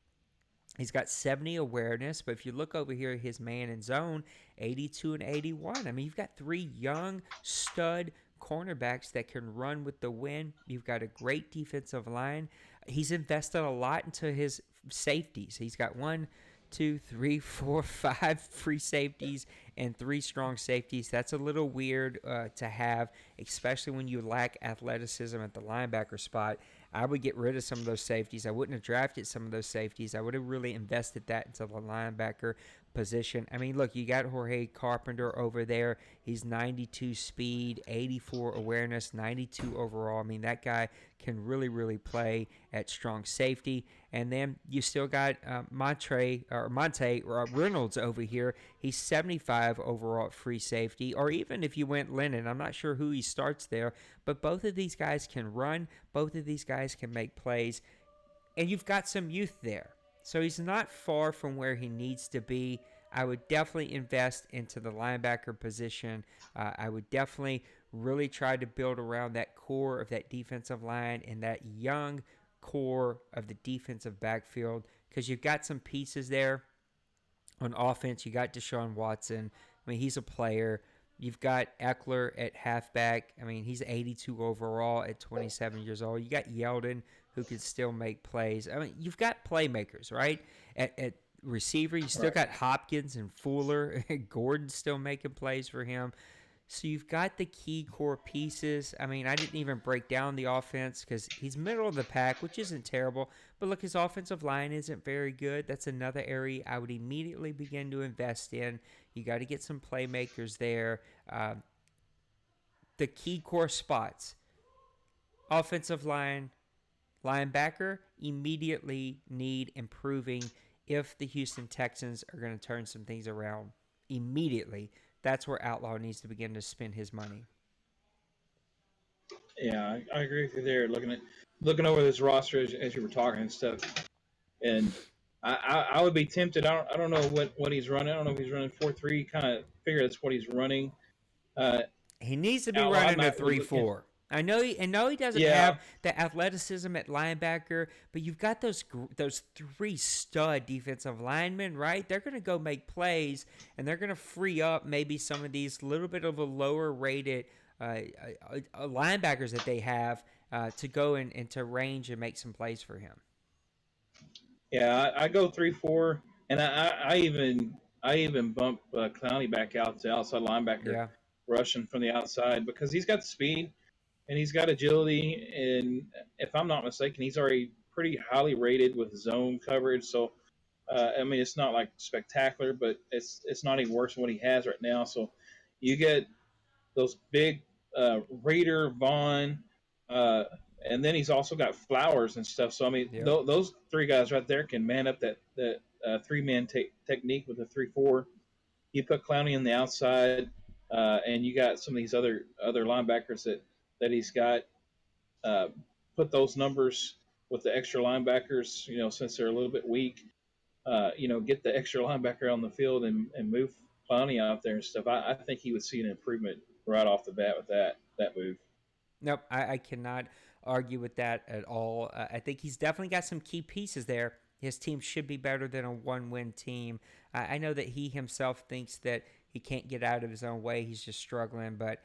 S3: He's got 70 awareness, but if you look over here at his man in zone, 82 and 81. I mean, you've got three young stud cornerbacks that can run with the wind. You've got a great defensive line. He's invested a lot into his safeties. He's got 5 free safeties and 3 strong safeties. That's a little weird to have, especially when you lack athleticism at the linebacker spot. I would get rid of some of those safeties. I wouldn't have drafted some of those safeties. I would have really invested that into the linebacker position. I mean, look, you got Jorge Carpenter over there. He's 92 speed, 84 awareness, 92 overall. I mean, that guy can really, really play at strong safety. And then you still got Monte Reynolds over here. He's 75 overall at free safety. Or even if you went Lennon, I'm not sure who he starts there, but both of these guys can run. Both of these guys can make plays. and you've got some youth there. So he's not far from where he needs to be. I would definitely invest into the linebacker position. I would definitely really try to build around that core of that defensive line and that young core of the defensive backfield, because you've got some pieces there. On offense, you got Deshaun Watson. I mean, he's a player. You've got Eckler at halfback. I mean, he's 82 overall at 27 years old. You got Yeldon, who can still make plays. I mean, you've got playmakers, right? At receiver, you still got Hopkins and Fuller. Gordon's still making plays for him. So you've got the key core pieces. I mean, I didn't even break down the offense because he's middle of the pack, which isn't terrible. But look, his offensive line isn't very good. That's another area I would immediately begin to invest in. You got to get some playmakers there. The key core spots: offensive line, linebacker, immediately need improving if the Houston Texans are going to turn some things around immediately. That's where Outlaw needs to begin to spend his money.
S4: Yeah, I agree with you there. Looking over this roster as you were talking and stuff, and I would be tempted. I don't know what he's running. I don't know if he's running 4-3. Kind of figure that's what he's running. Uh,
S3: He needs to be
S4: Outlaw,
S3: running a
S4: was looking.
S3: 3-4. I know he doesn't
S4: Yeah,
S3: have the athleticism at linebacker, but you've got those three stud defensive linemen, right? They're going to go make plays, and they're going to free up maybe some of these little bit of a lower rated linebackers that they have to go into range and make some plays for him.
S4: yeah. I go 3-4, and I even bump Clowney back out to outside linebacker,
S3: Yeah.
S4: rushing from the outside because he's got speed and he's got agility. And if I'm not mistaken, he's already pretty highly rated with zone coverage. So I mean, it's not like spectacular, but it's not any worse than what he has right now. So you get those big Raider, Vaughn, uh, and then he's also got Flowers and stuff. So I mean,
S3: Yep.
S4: those three guys right there can man up that three-man technique with a 3-4. You put Clowney on the outside, and you got some of these other linebackers that he's got. Uh, put those numbers with the extra linebackers, since they're a little bit weak. Get the extra linebacker on the field and move Clowney out there and stuff. I think he would see an improvement right off the bat with that move.
S3: Nope, I cannot argue with that at all. I think he's definitely got some key pieces there. His team should be better than a one-win team. I know that he himself thinks that he can't get out of his own way. He's just struggling, but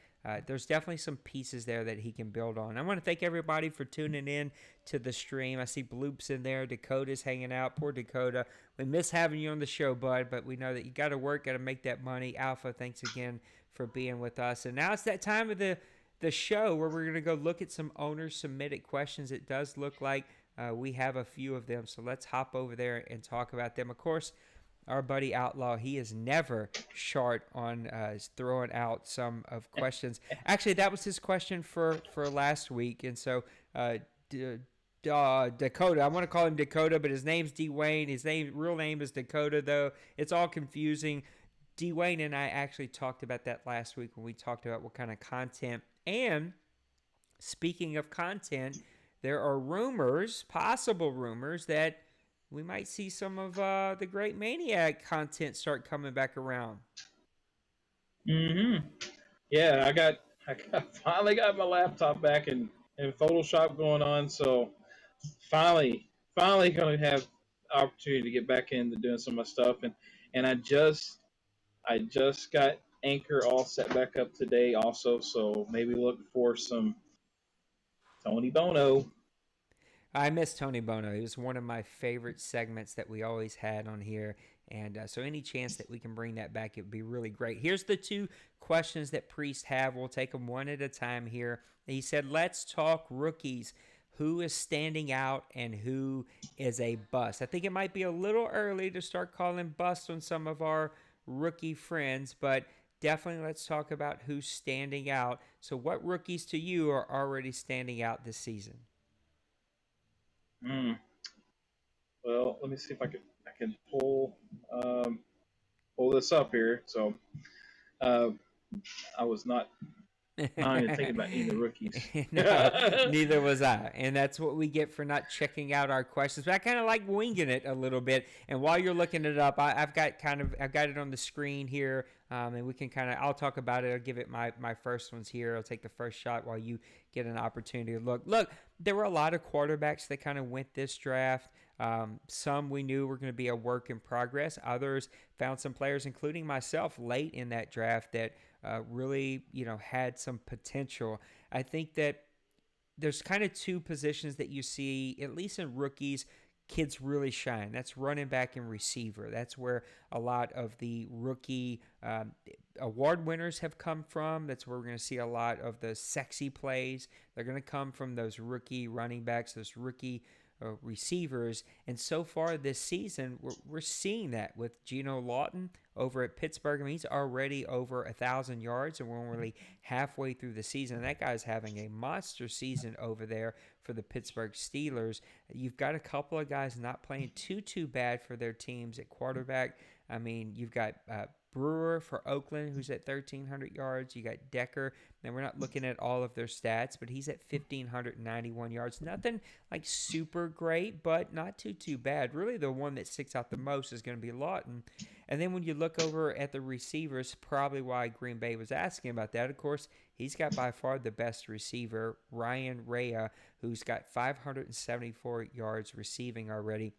S3: there's definitely some pieces there that he can build on. I want to thank everybody for tuning in to the stream. I see Bloops in there. Dakota's hanging out. Poor Dakota. We miss having you on the show, bud, but we know that you got to work, got to make that money. Alpha, thanks again for being with us. And now it's that time of the show where we're going to go look at some owner submitted questions. It does look like we have a few of them, so let's hop over there and talk about them. Of course, our buddy Outlaw, he is never short on throwing out some of questions. Actually, that was his question for last week, and so Dakota, I want to call him Dakota, but his name's Dwayne. His real name is Dakota, though. It's all confusing. Dwayne and I actually talked about that last week when we talked about what kind of content. And speaking of content, there are rumors, possible rumors, that we might see some of the great Maniac content start coming back around.
S4: Mm-hmm. Yeah, I finally got my laptop back and Photoshop going on. So finally going to have opportunity to get back into doing some of my stuff. And I just got Anchor all set back up today also, so maybe look for some Tony Bono.
S3: I miss Tony Bono. He was one of my favorite segments that we always had on here. And so any chance that we can bring that back, it would be really great. Here's the two questions that Priest have. We'll take them one at a time here. He said, let's talk rookies. Who is standing out and who is a bust? I think it might be a little early to start calling bust on some of our rookie friends, but definitely let's talk about who's standing out. So what rookies to you are already standing out this season?
S4: Well, let me see if I can pull this up here. So uh, I was not Not even thinking about any of the rookies.
S3: No, neither was I. And that's what we get for not checking out our questions. But I kind of like winging it a little bit. And while you're looking it up, I've got it on the screen here, and we can I'll talk about it. I'll give it my first ones here. I'll take the first shot while you get an opportunity to look. Look, there were a lot of quarterbacks that kind of went this draft. Some we knew were going to be a work in progress. Others found some players, including myself, late in that draft that really, had some potential. I think that there's kind of two positions that you see, at least in rookies, kids really shine. That's running back and receiver. That's where a lot of the rookie award winners have come from. That's where we're going to see a lot of the sexy plays. They're going to come from those rookie running backs, those rookie receivers. And so far this season, we're seeing that with Geno Lawton over at Pittsburgh. I mean, he's already over 1,000 yards, and we're only halfway through the season. That guy's having a monster season over there for the Pittsburgh Steelers. You've got a couple of guys not playing too bad for their teams at quarterback. I mean, you've got Brewer for Oakland, who's at 1,300 yards. You got Decker. Now, we're not looking at all of their stats, but he's at 1,591 yards. Nothing like super great, but not too bad. Really, the one that sticks out the most is going to be Lawton. And then when you look over at the receivers, probably why Green Bay was asking about that, of course, he's got by far the best receiver, Ryan Rea, who's got 574 yards receiving already.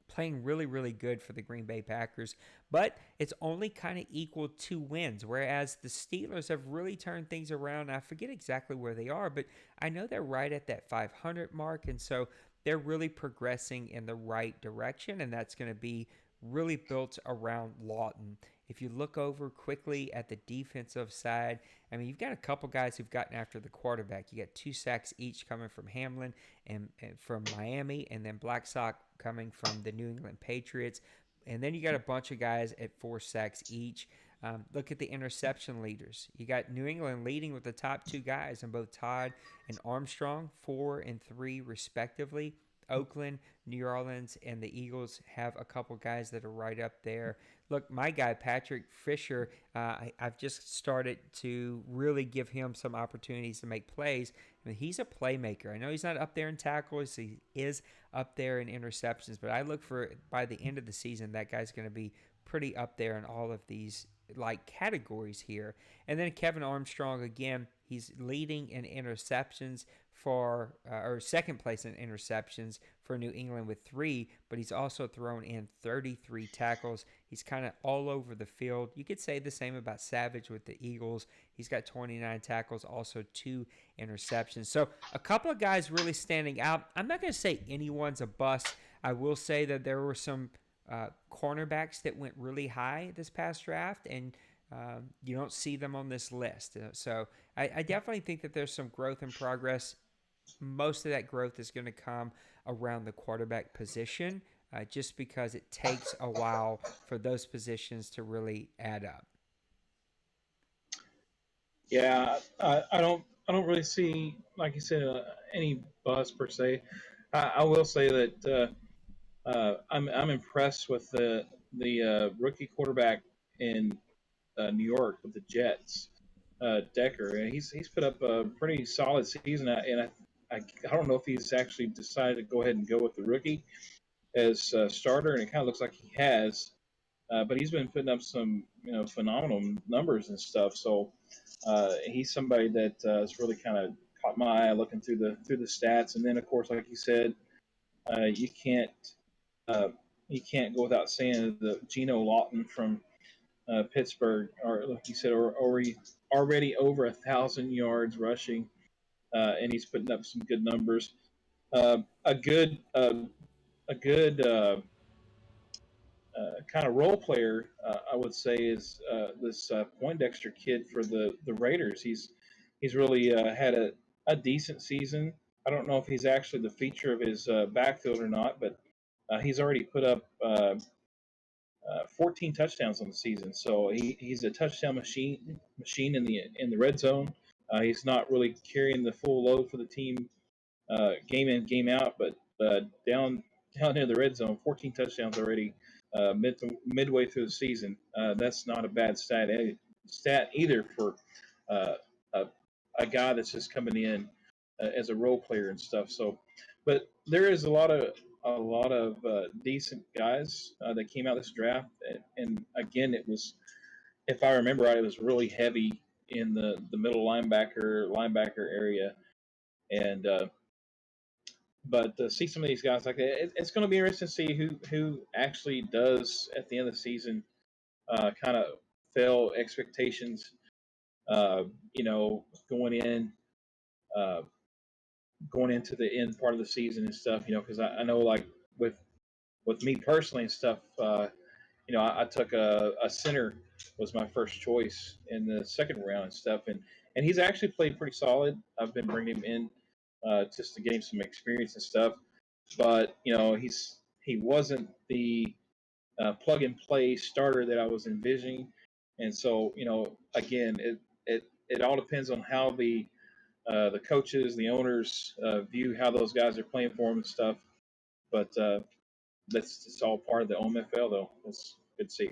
S3: Playing really good for the Green Bay Packers, but it's only kind of equal 2 wins, whereas the Steelers have really turned things around. I forget exactly where they are, but I know they're right at that 500 mark, and so they're really progressing in the right direction, and that's going to be really built around Lawton. If you look over quickly at the defensive side, I mean, you've got a couple guys who've gotten after the quarterback. You got 2 sacks each coming from Hamlin and from Miami, and then Blacksock coming from the New England Patriots. And then you got a bunch of guys at 4 sacks each. Look at the interception leaders. You got New England leading with the top 2 guys in both Todd and Armstrong, 4 and 3 respectively. Oakland, New Orleans, and the Eagles have a couple guys that are right up there. Look, my guy, Patrick Fisher, I've just started to really give him some opportunities to make plays. I mean, he's a playmaker. I know he's not up there in tackles. He is up there in interceptions, but I look for, by the end of the season, that guy's going to be pretty up there in all of these categories here. And then Kevin Armstrong, again, he's leading in interceptions for or second place in interceptions for New England with 3, but he's also thrown in 33 tackles. He's kind of all over the field. You could say the same about Savage with the Eagles. He's got 29 tackles, also 2 interceptions. So a couple of guys really standing out. I'm not going to say anyone's a bust. I will say that there were some cornerbacks that went really high this past draft, and you don't see them on this list. So I definitely think that there's some growth and progress. Most of that growth is going to come around the quarterback position, just because it takes a while for those positions to really add up.
S4: Yeah, I don't really see, like you said, any buzz per se. I will say that I'm impressed with the rookie quarterback in New York with the Jets, Decker, and he's put up a pretty solid season. And I don't know if he's actually decided to go ahead and go with the rookie as starter, and it kind of looks like he has. But he's been putting up some phenomenal numbers and stuff. So he's somebody that has really kind of caught my eye looking through the stats. And then of course, like you said, you can't uh, go without saying the Geno Lawton from Pittsburgh, or like you said, already over 1,000 yards rushing, and he's putting up some good numbers. Uh, a good kind of role player, I would say, is this Poindexter kid for the Raiders. He's really had a decent season. I don't know if he's actually the feature of his backfield or not, but he's already put up 14 touchdowns on the season. So he's a touchdown machine in the red zone. He's not really carrying the full load for the team game in game out, but down near the red zone, 14 touchdowns already midway through the season. That's not a bad stat either for uh, a a guy that's just coming in as a role player and stuff. So, but there is a lot of decent guys that came out this draft, and again, it was, if I remember right, it was really heavy in the middle linebacker area, and but to see some of these guys like that, it's going to be interesting to see who actually does at the end of the season kind of fail expectations. Uh, going in. Uh, Going into the end part of the season and stuff, because I know like with me personally and stuff, I took a center was my first choice in the second round and stuff, and he's actually played pretty solid. I've been bringing him in just to get him some experience and stuff, but he wasn't the plug and play starter that I was envisioning, and so again, it all depends on how the coaches, the owners view how those guys are playing for them and stuff. But that's just all part of the OMFL, though. That's good to see.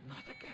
S5: Not again.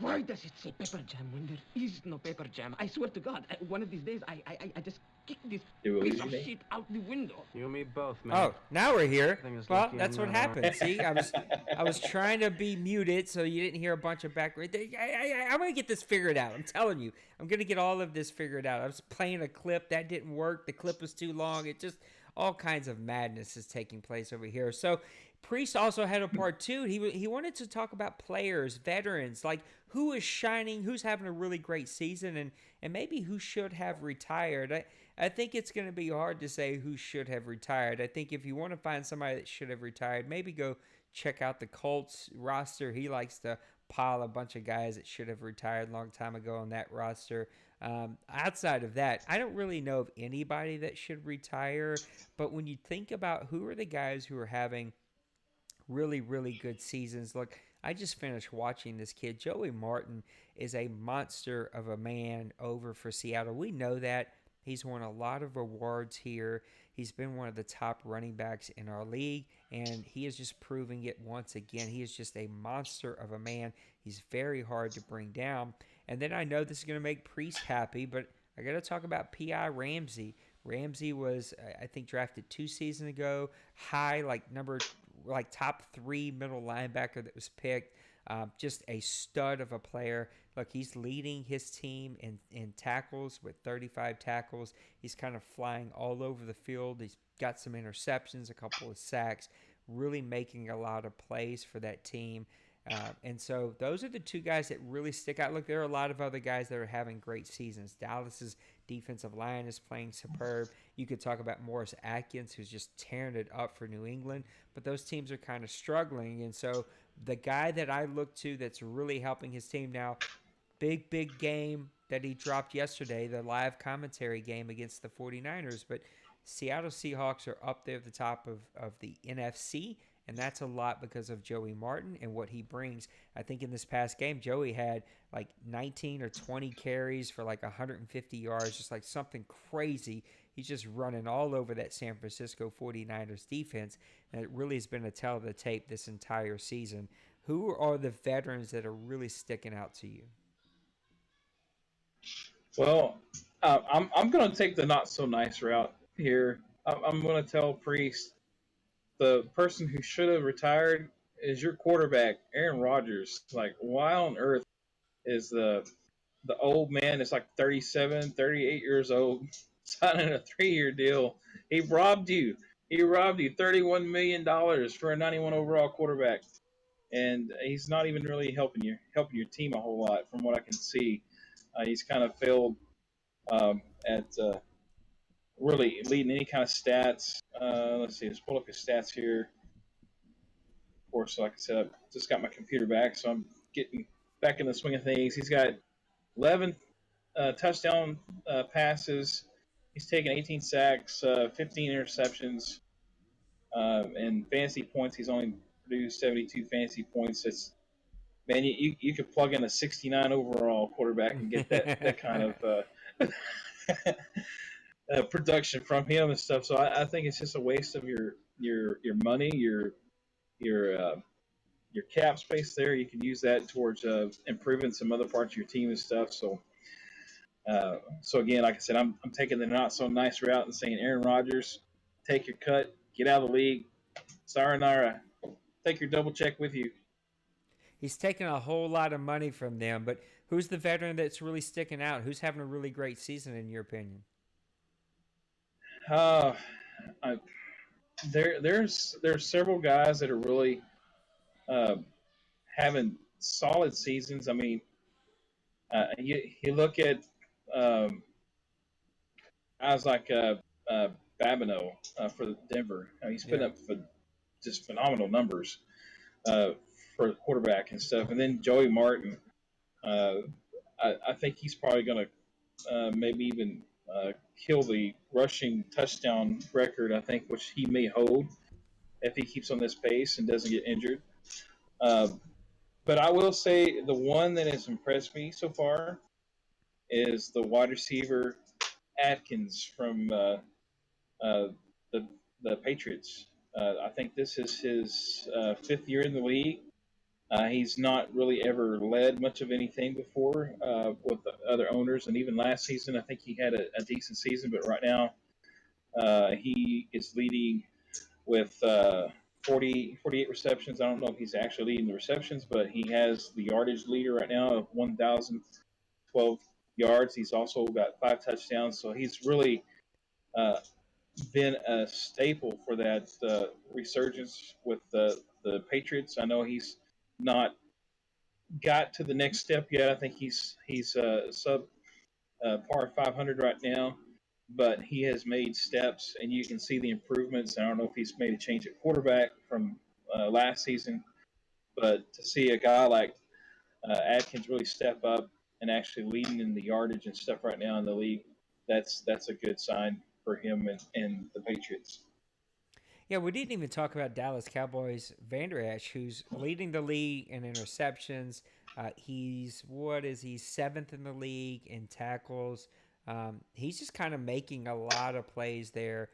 S5: Why does it say pepper jam when there is no pepper jam? I swear to God, one of these days, I just kick this piece of shit out the window.
S6: You and me both, man.
S3: Oh, now we're here.
S6: Thing is
S3: Well,
S6: lucky
S3: that's
S6: I'm
S3: what
S6: not
S3: happened. See, I was trying to be muted so you didn't hear a bunch of background. I'm gonna get this figured out. I'm telling you, I'm gonna get all of this figured out. I was playing a clip that didn't work. The clip was too long. It just all kinds of madness is taking place over here. So Priest also had a part two. He wanted to talk about players, veterans, like who is shining, who's having a really great season, and maybe who should have retired. I think it's going to be hard to say who should have retired. I think if you want to find somebody that should have retired, maybe go check out the Colts roster. He likes to pile a bunch of guys that should have retired a long time ago on that roster. Outside of that, I don't really know of anybody that should retire. But when you think about who are the guys who are having really, really good seasons. Look, I just finished watching this kid. Joey Martin is a monster of a man over for Seattle. We know that. He's won a lot of awards here. He's been one of the top running backs in our league, and he is just proving it once again. He is just a monster of a man. He's very hard to bring down. And then I know this is going to make Priest happy, but I got to talk about P.I. Ramsey. Ramsey was, I think, drafted 2 seasons ago, high, like top 3 middle linebacker that was picked. Just a stud of a player. Look, he's leading his team in tackles with 35 tackles. He's kind of flying all over the field. He's got some interceptions, a couple of sacks, really making a lot of plays for that team. And so those are the 2 guys that really stick out. Look, there are a lot of other guys that are having great seasons. Dallas's defensive line is playing superb. You could talk about Morris Atkins, who's just tearing it up for New England. But those teams are kind of struggling. And so the guy that I look to that's really helping his team now, big game that he dropped yesterday, the live commentary game against the 49ers. But Seattle Seahawks are up there at the top of the NFC, and that's a lot because of Joey Martin and what he brings. I think in this past game, Joey had like 19 or 20 carries for like 150 yards, just like something crazy. He's just running all over that San Francisco 49ers defense, and it really has been a tell of the tape this entire season. Who are the veterans that are really sticking out to you?
S4: Well, I'm going to take the not so nice route here. I'm going to tell Priest the person who should have retired is your quarterback, Aaron Rodgers. Like, why on earth is the old man that's like 37, 38 years old signing a 3-year deal? He robbed you. He robbed you $31 million for a 91 overall quarterback. And he's not even really helping your team a whole lot from what I can see. He's kind of failed at really leading any kind of stats. Let's see, let's pull up his stats here. Of course, like I said, I just got my computer back, so I'm getting back in the swing of things. He's got 11 touchdown passes. He's taken 18 sacks, 15 interceptions, and fantasy points. He's only produced 72 fantasy points. It's man, you could plug in a 69 overall quarterback and get that kind of production from him and stuff. So I think it's just a waste of your money, your your cap space there. You can use that towards improving some other parts of your team and stuff. So again, like I said, I'm taking the not so nice route and saying Aaron Rodgers, take your cut, get out of the league. Sayonara, take your double check with you.
S3: He's taking a whole lot of money from them, but who's the veteran that's really sticking out? Who's having a really great season in your opinion?
S4: Uh, I, there's several guys that are really uh, having solid seasons. I mean, you look at guys like Babineau for Denver. He's putting up for just phenomenal numbers uh, for the quarterback and stuff. And then Joey Martin, uh, I think he's probably going to maybe even kill the rushing touchdown record, I think, which he may hold if he keeps on this pace and doesn't get injured. Uh, but I will say the one that has impressed me so far is the wide receiver Atkins from uh, the Patriots. I think this is his fifth year in the league. He's not really ever led much of anything before with the other owners, and even last season, I think he had a decent season. But right now, he is leading with 48 receptions. I don't know if he's actually leading the receptions, but he has the yardage leader right now of 1,012 yards. He's also got 5 touchdowns, so he's really uh, been a staple for that resurgence with the Patriots. I know he's not got to the next step yet. I think he's sub par 500 right now, but he has made steps, and you can see the improvements. I don't know if he's made a change at quarterback from last season, but to see a guy like Atkins really step up and actually leading in the yardage and stuff right now in the league, that's a good sign for him and the Patriots.
S3: Yeah, we didn't even talk about Dallas Cowboys Vander Esch, who's leading the league in interceptions. He's what is he seventh in the league in tackles. He's just kind of making a lot of plays there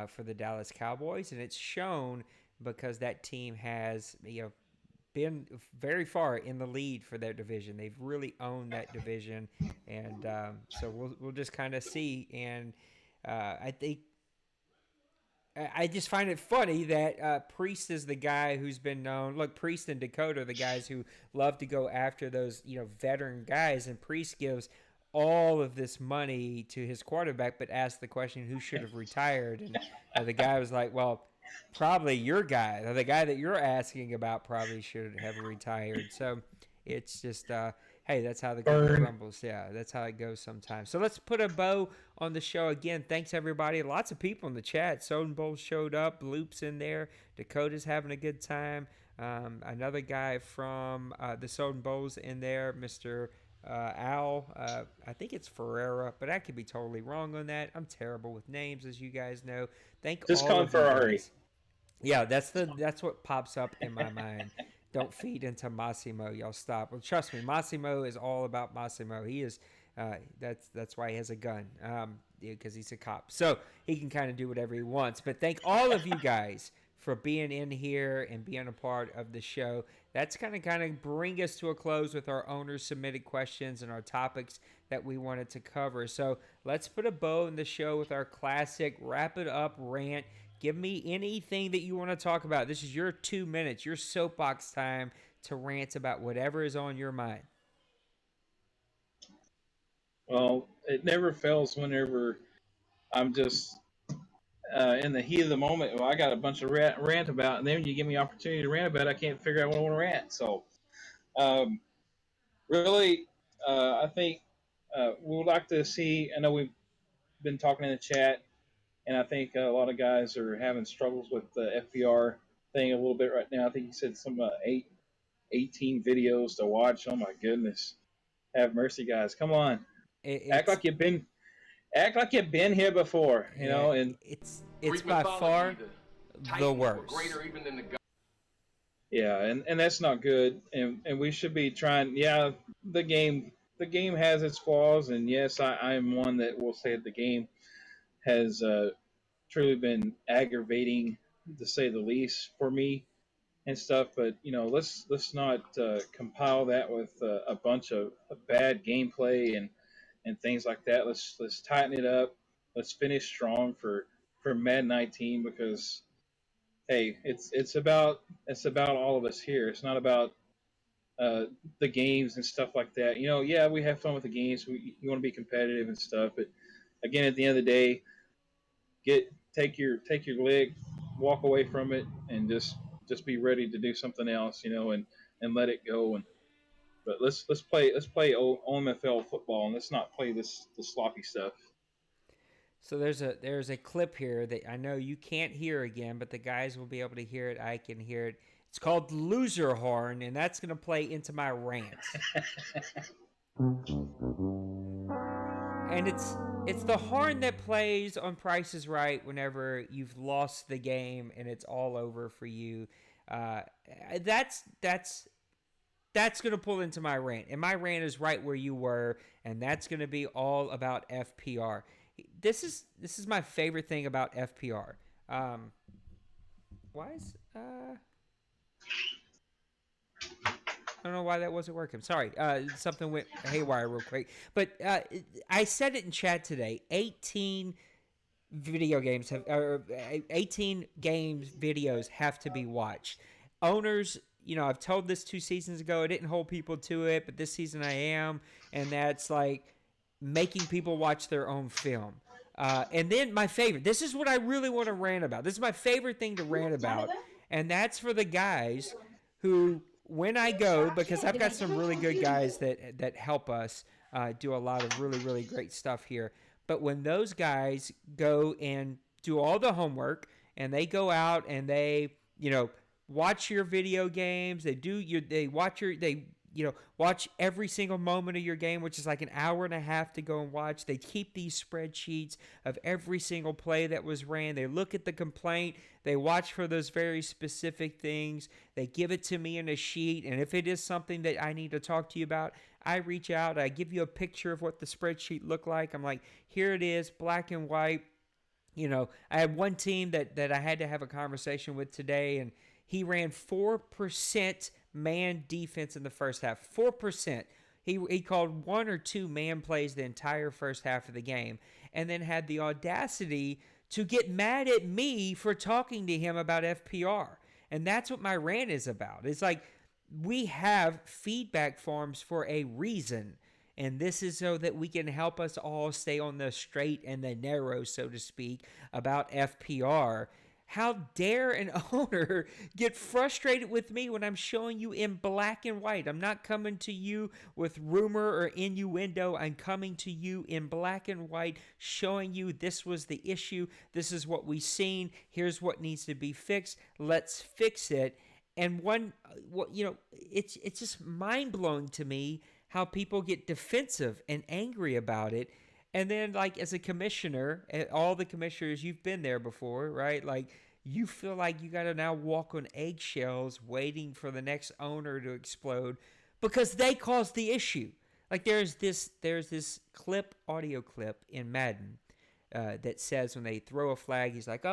S3: for the Dallas Cowboys, and it's shown because that team has been very far in the lead for their division. They've really owned that division, and so we'll just kind of see. And I think I just find it funny that Priest is the guy who's been known. Look, Priest and Dakota are the guys who love to go after those, veteran guys, and Priest gives all of this money to his quarterback, but asks the question, who should have retired? And the guy was like, well, probably your guy. Or the guy that you're asking about probably should have retired. So it's just hey, that's how the cookie crumbles. Yeah, that's how it goes sometimes. So let's put a bow on the show again. Thanks, everybody. Lots of people in the chat. Soden Bowl showed up. Loop's in there. Dakota's having a good time. Another guy from the Soden Bowl's in there, Mr. Al. I think it's Ferreira, but I could be totally wrong on that. I'm terrible with names, as you guys know. Thank
S4: Just
S3: all
S4: call him
S3: of
S4: Ferrari.
S3: you guys. Yeah, that's what pops up in my mind. Don't feed into Massimo. Y'all stop. Well, trust me, Massimo is all about Massimo. He is. That's why he has a gun. Because he's a cop, so he can kind of do whatever he wants. But thank all of you guys for being in here and being a part of the show. That's kind of bring us to a close with our owners submitted questions and our topics that we wanted to cover. So let's put a bow in the show with our classic wrap it up rant. Give me anything that you want to talk about. This is your 2 minutes, your soapbox time to rant about whatever is on your mind.
S4: Well, it never fails whenever I'm just in the heat of the moment. Well, I got a bunch of rant about, and then when you give me opportunity to rant about, I can't figure out what I want to rant. So, um, really, I think we would like to see. I know we've been talking in the chat, and I think a lot of guys are having struggles with the FPR thing a little bit right now. I think you said some 18 videos to watch. Oh my goodness, have mercy, guys! Come on, act like you've been here before, and
S3: it's by far the worst.
S4: Yeah, and that's not good, and we should be trying. Yeah, the game has its flaws, and yes, I am one that will say that the game has truly been aggravating, to say the least, for me. and stuff. But let's not compile that with a bunch of bad gameplay and things like that. Let's tighten it up. Let's finish strong for Madden 19 because hey, it's about all of us here. It's not about uh, the games and stuff like that. Yeah, we have fun with the games. You want to be competitive and stuff, but again, at the end of the day, take your leg, walk away from it, and just be ready to do something else, and let it go. But let's play OMFL football, and let's not play this sloppy stuff.
S3: So there's a clip here that I know you can't hear again, but the guys will be able to hear it. I can hear it. It's called Loser Horn, and that's going to play into my rant. And it's the horn that plays on Price is Right whenever you've lost the game and it's all over for you. That's going to pull into my rant. And my rant is right where you were, and that's going to be all about FPR. This is my favorite thing about FPR. Why is I don't know why that wasn't working. Sorry, something went haywire real quick. But I said it in chat today. 18 video games have, or 18 games videos have to be watched. Owners, I've told this 2 seasons ago. I didn't hold people to it, but this season I am, and that's like making people watch their own film. And then my favorite. This is what I really want to rant about. This is my favorite thing to rant about, and that's for the guys who, when I go, because I've got some really good guys that help us do a lot of really, really great stuff here. But when those guys go and do all the homework and they go out and they, watch your video games, watch every single moment of your game, which is like an hour and a half to go and watch. They keep these spreadsheets of every single play that was ran. They look at the complaint. They watch for those very specific things. They give it to me in a sheet. And if it is something that I need to talk to you about, I reach out. I give you a picture of what the spreadsheet looked like. I'm like, here it is, black and white. I had one team that I had to have a conversation with today, and he ran 4% man defense in the first half. 4%. He called 1 or 2 man plays the entire first half of the game, and then had the audacity to get mad at me for talking to him about FPR. And that's what my rant is about. It's like, we have feedback forms for a reason, and this is so that we can help us all stay on the straight and the narrow, so to speak, about FPR. How dare an owner get frustrated with me when I'm showing you in black and white? I'm not coming to you with rumor or innuendo. I'm coming to you in black and white, showing you this was the issue. This is what we've seen. Here's what needs to be fixed. Let's fix it. And it's just mind-blowing to me how people get defensive and angry about it. And then, like, as a commissioner, all the commissioners, you've been there before, right? Like, you feel like you got to now walk on eggshells waiting for the next owner to explode because they caused the issue. Like, there's this audio clip in Madden that says when they throw a flag, he's like,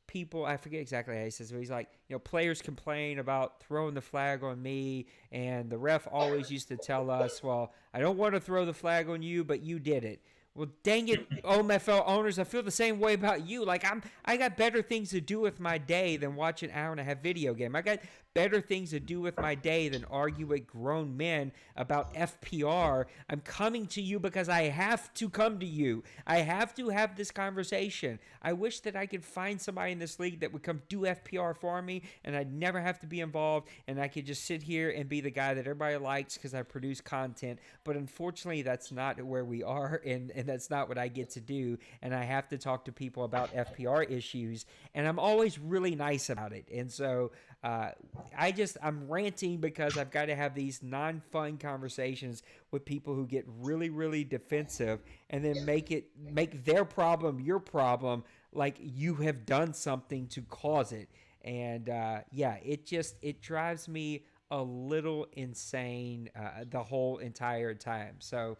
S3: people, I forget exactly how he says it, but he's like, players complain about throwing the flag on me, and the ref always used to tell us, well, I don't want to throw the flag on you, but you did it. Well, dang it, OMFL owners, I feel the same way about you. Like, I got better things to do with my day than watch an hour and a half video game. I got better things to do with my day than argue with grown men about FPR. I'm coming to you because I have to come to you. I have to have this conversation. I wish that I could find somebody in this league that would come do FPR for me, and I'd never have to be involved, and I could just sit here and be the guy that everybody likes because I produce content. But unfortunately, that's not where we are, and that's not what I get to do, and I have to talk to people about FPR issues, and I'm always really nice about it. And so I'm ranting because I've got to have these non-fun conversations with people who get really, really defensive, and then make their problem your problem, like you have done something to cause it. And it drives me a little insane the whole entire time. So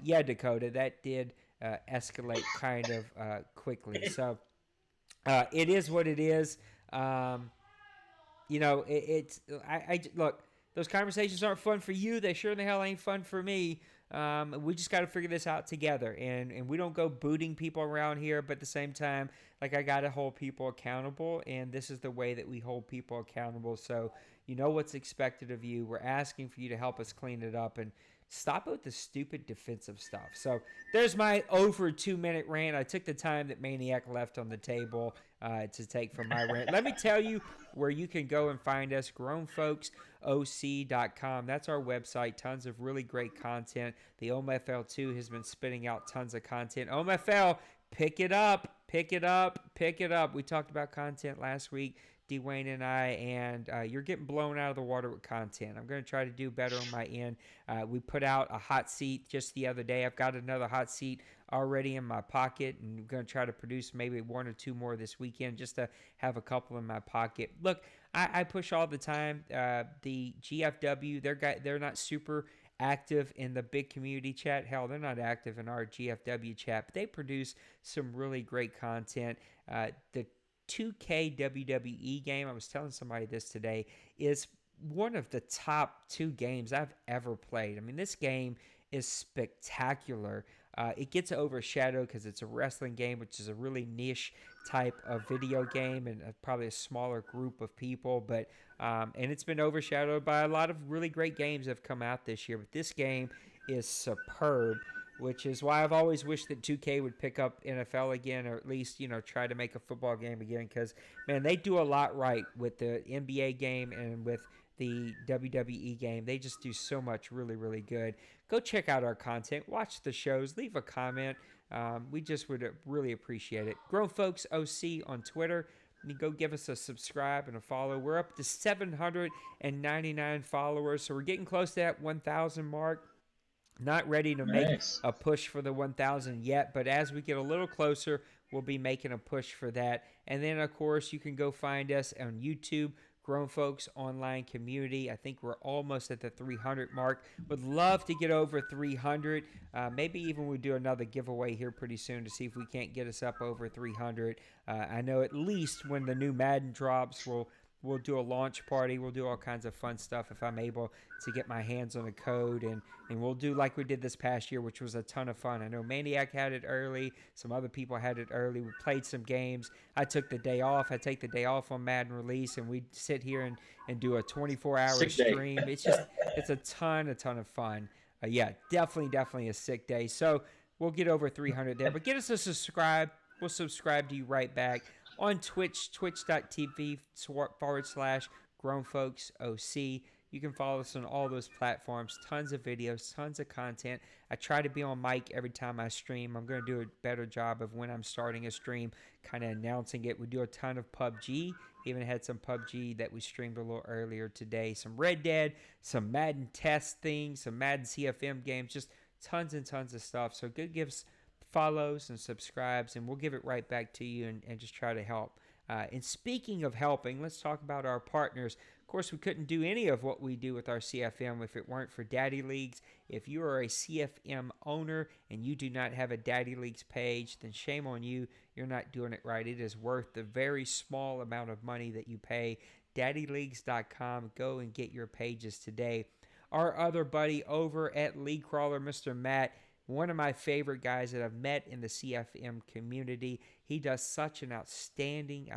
S3: Dakota, that did escalate kind of quickly. So it is what it is. Look, those conversations aren't fun for you. They sure the hell ain't fun for me. We just got to figure this out together, and we don't go booting people around here, but at the same time, like, I got to hold people accountable, and this is the way that we hold people accountable. So you know what's expected of you. We're asking for you to help us clean it up and stop with the stupid defensive stuff. So there's my over 2-minute rant. I took the time that Maniac left on the table to take from my rant. Let me tell you where you can go and find us, grownfolksoc.com. That's our website. Tons of really great content. The OMFL 2 has been spitting out tons of content. OMFL, pick it up, pick it up, pick it up. We talked about content last week, Dwayne and I, and you're getting blown out of the water with content. I'm going to try to do better on my end. We put out a hot seat just the other day. I've got another hot seat already in my pocket, and I'm going to try to produce maybe 1 or 2 more this weekend just to have a couple in my pocket. Look, I push all the time. The GFW, they're not super active in the big community chat. Hell, they're not active in our GFW chat, but they produce some really great content. The 2K WWE game, I was telling somebody this today, is one of the top 2 games I've ever played. I mean, this game is spectacular. It gets overshadowed because it's a wrestling game, which is a really niche type of video game and probably a smaller group of people. But and it's been overshadowed by a lot of really great games that have come out this year. But this game is superb, which is why I've always wished that 2K would pick up NFL again, or at least, try to make a football game again, because, man, they do a lot right with the NBA game and with the WWE game. They just do so much really, really good. Go check out our content, watch the shows, leave a comment. We just would really appreciate it. Grown Folks OC on Twitter. You go give us a subscribe and a follow. We're up to 799 followers, so we're getting close to that 1,000 mark. Not ready to make a push for the 1,000 yet, but as we get a little closer, we'll be making a push for that. And then, of course, you can go find us on YouTube, Grown Folks Online Community. I think we're almost at the 300 mark. Would love to get over 300. Maybe even we'll do another giveaway here pretty soon to see if we can't get us up over 300. I know at least when the new Madden drops, we'll do a launch party. We'll do all kinds of fun stuff if I'm able to get my hands on a code. And we'll do like we did this past year, which was a ton of fun. I know Maniac had it early. Some other people had it early. We played some games. I took the day off. I take the day off on Madden release, and we sit here and do a 24-hour stream. It's a ton of fun. Yeah, definitely a sick day. So we'll get over 300 there. But get us a subscribe. We'll subscribe to you right back. On Twitch, twitch.tv/grownfolksoc. You can follow us on all those platforms. Tons of videos, tons of content. I try to be on mic every time I stream. I'm going to do a better job of when I'm starting a stream, kind of announcing it. We do a ton of PUBG. Even had some PUBG that we streamed a little earlier today. Some Red Dead, some Madden test things, some Madden CFM games, just tons and tons of stuff. So go give us follows and subscribes, and we'll give it right back to you and just try to help. And speaking of helping, let's talk about our partners. Of course, we couldn't do any of what we do with our CFM if it weren't for Daddy Leagues. If you are a CFM owner and you do not have a Daddy Leagues page, then shame on you. You're not doing it right. It is worth the very small amount of money that you pay. DaddyLeagues.com. Go and get your pages today. Our other buddy over at League Crawler, Mr. Matt, one of my favorite guys that I've met in the CFM community. He does such an outstanding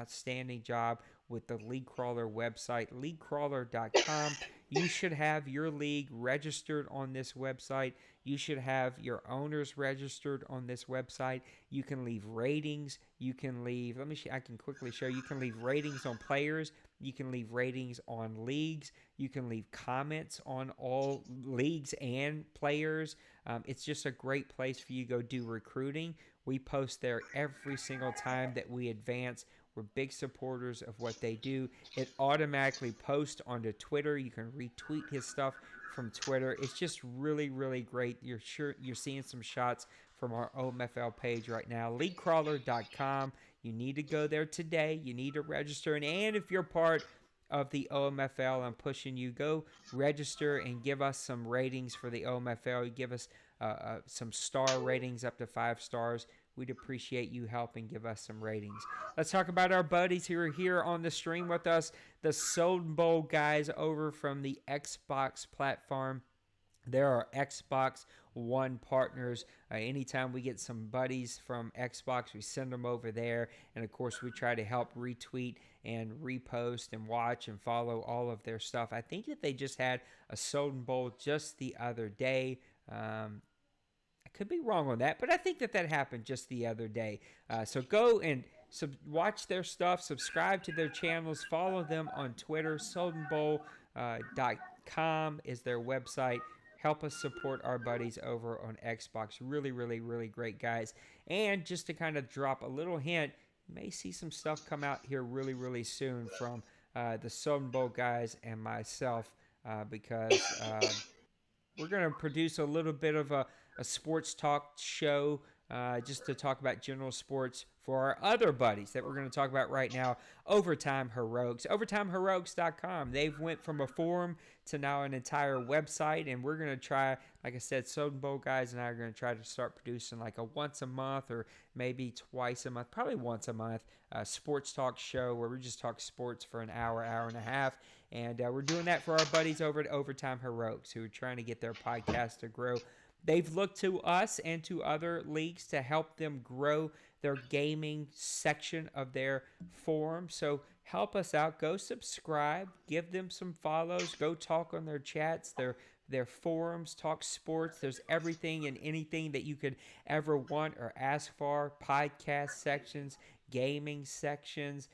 S3: job with the League Crawler website, leaguecrawler.com. You should have your league registered on this website. You should have your owners registered on this website. You can leave ratings. You can leave, I can quickly show you can leave ratings on players. You can leave ratings on leagues. You can leave comments on all leagues and players. It's just a great place for you to go do recruiting. We post there every single time that we advance. We're big supporters of what they do. It automatically posts onto Twitter. You can retweet his stuff from Twitter. It's just really, really great. You're seeing some shots from our OMFL page right now. LeagueCrawler.com. You need to go there today. You need to register. And if you're part of the OMFL, I'm pushing you, go register and give us some ratings for the OMFL. You give us some star ratings up to 5 stars. we'd appreciate you helping give us some ratings. Let's talk about our buddies who are here on the stream with us, the Soul Bowl guys over from the Xbox platform. There are Xbox One partners. Anytime we get some buddies from Xbox, we send them over there. And of course, we try to help retweet and repost and watch and follow all of their stuff. I think that they just had a Soul Bowl just the other day. I could be wrong on that, but I think that happened just the other day. So go and watch their stuff, subscribe to their channels, follow them on Twitter. SoldenBowl.com is their website. Help us support our buddies over on Xbox. Really, really, really great guys. And just to kind of drop a little hint, you may see some stuff come out here really, really soon from the Soul Bowl guys and myself because we're going to produce a little bit of a sports talk show just to talk about general sports for our other buddies that we're going to talk about right now, Overtime Heroics. OvertimeHeroics.com. They've went from a forum to now an entire website, and we're going to try, like I said, Soul Bowl guys and I are going to try to start producing like a once a month or maybe twice a month, probably once a month, sports talk show where we just talk sports for an hour, hour and a half. And we're doing that for our buddies over at Overtime Heroics who are trying to get their podcast to grow. They've looked to us and to other leagues to help them grow their gaming section of their forum. So help us out. Go subscribe. Give them some follows. Go talk on their chats, their forums, talk sports. There's everything and anything that you could ever want or ask for. Podcast sections, gaming sections,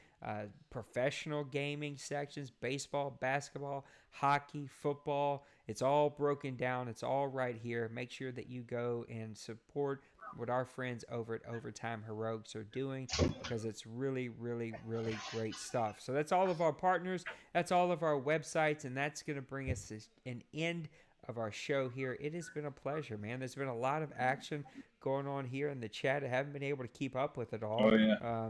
S3: professional gaming sections, baseball, basketball, hockey, football. It's all broken down. It's all right here. Make sure that you go and support what our friends over at Overtime Heroics are doing because it's really, really, really great stuff. So that's all of our partners. That's all of our websites, and that's going to bring us to an end of our show here. It has been a pleasure, man. There's been a lot of action going on here in the chat. I haven't been able to keep up with it all.
S4: Oh, yeah.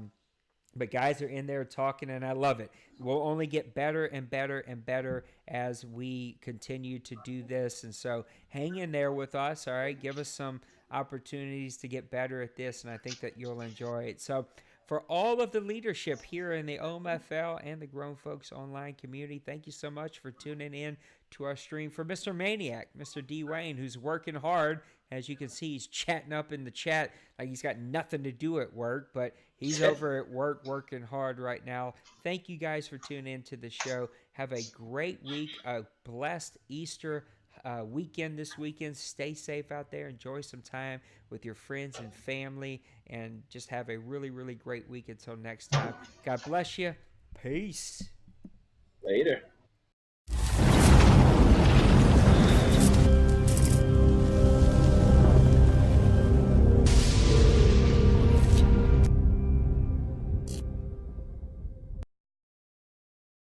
S3: But guys are in there talking, and I love it. We'll only get better and better and better as we continue to do this. And so hang in there with us, all right? Give us some opportunities to get better at this, and I think that you'll enjoy it. So for all of the leadership here in the OMFL and the Grown Folks Online community, thank you so much for tuning in to our stream. For Mr. Maniac, Mr. D. Wayne, who's working hard. As you can see, he's chatting up in the chat like he's got nothing to do at work, but he's over at work working hard right now. Thank you guys for tuning in to the show. Have a great week, a blessed Easter weekend this weekend. Stay safe out there. Enjoy some time with your friends and family, and just have a really, really great week until next time. God bless you. Peace.
S4: Later.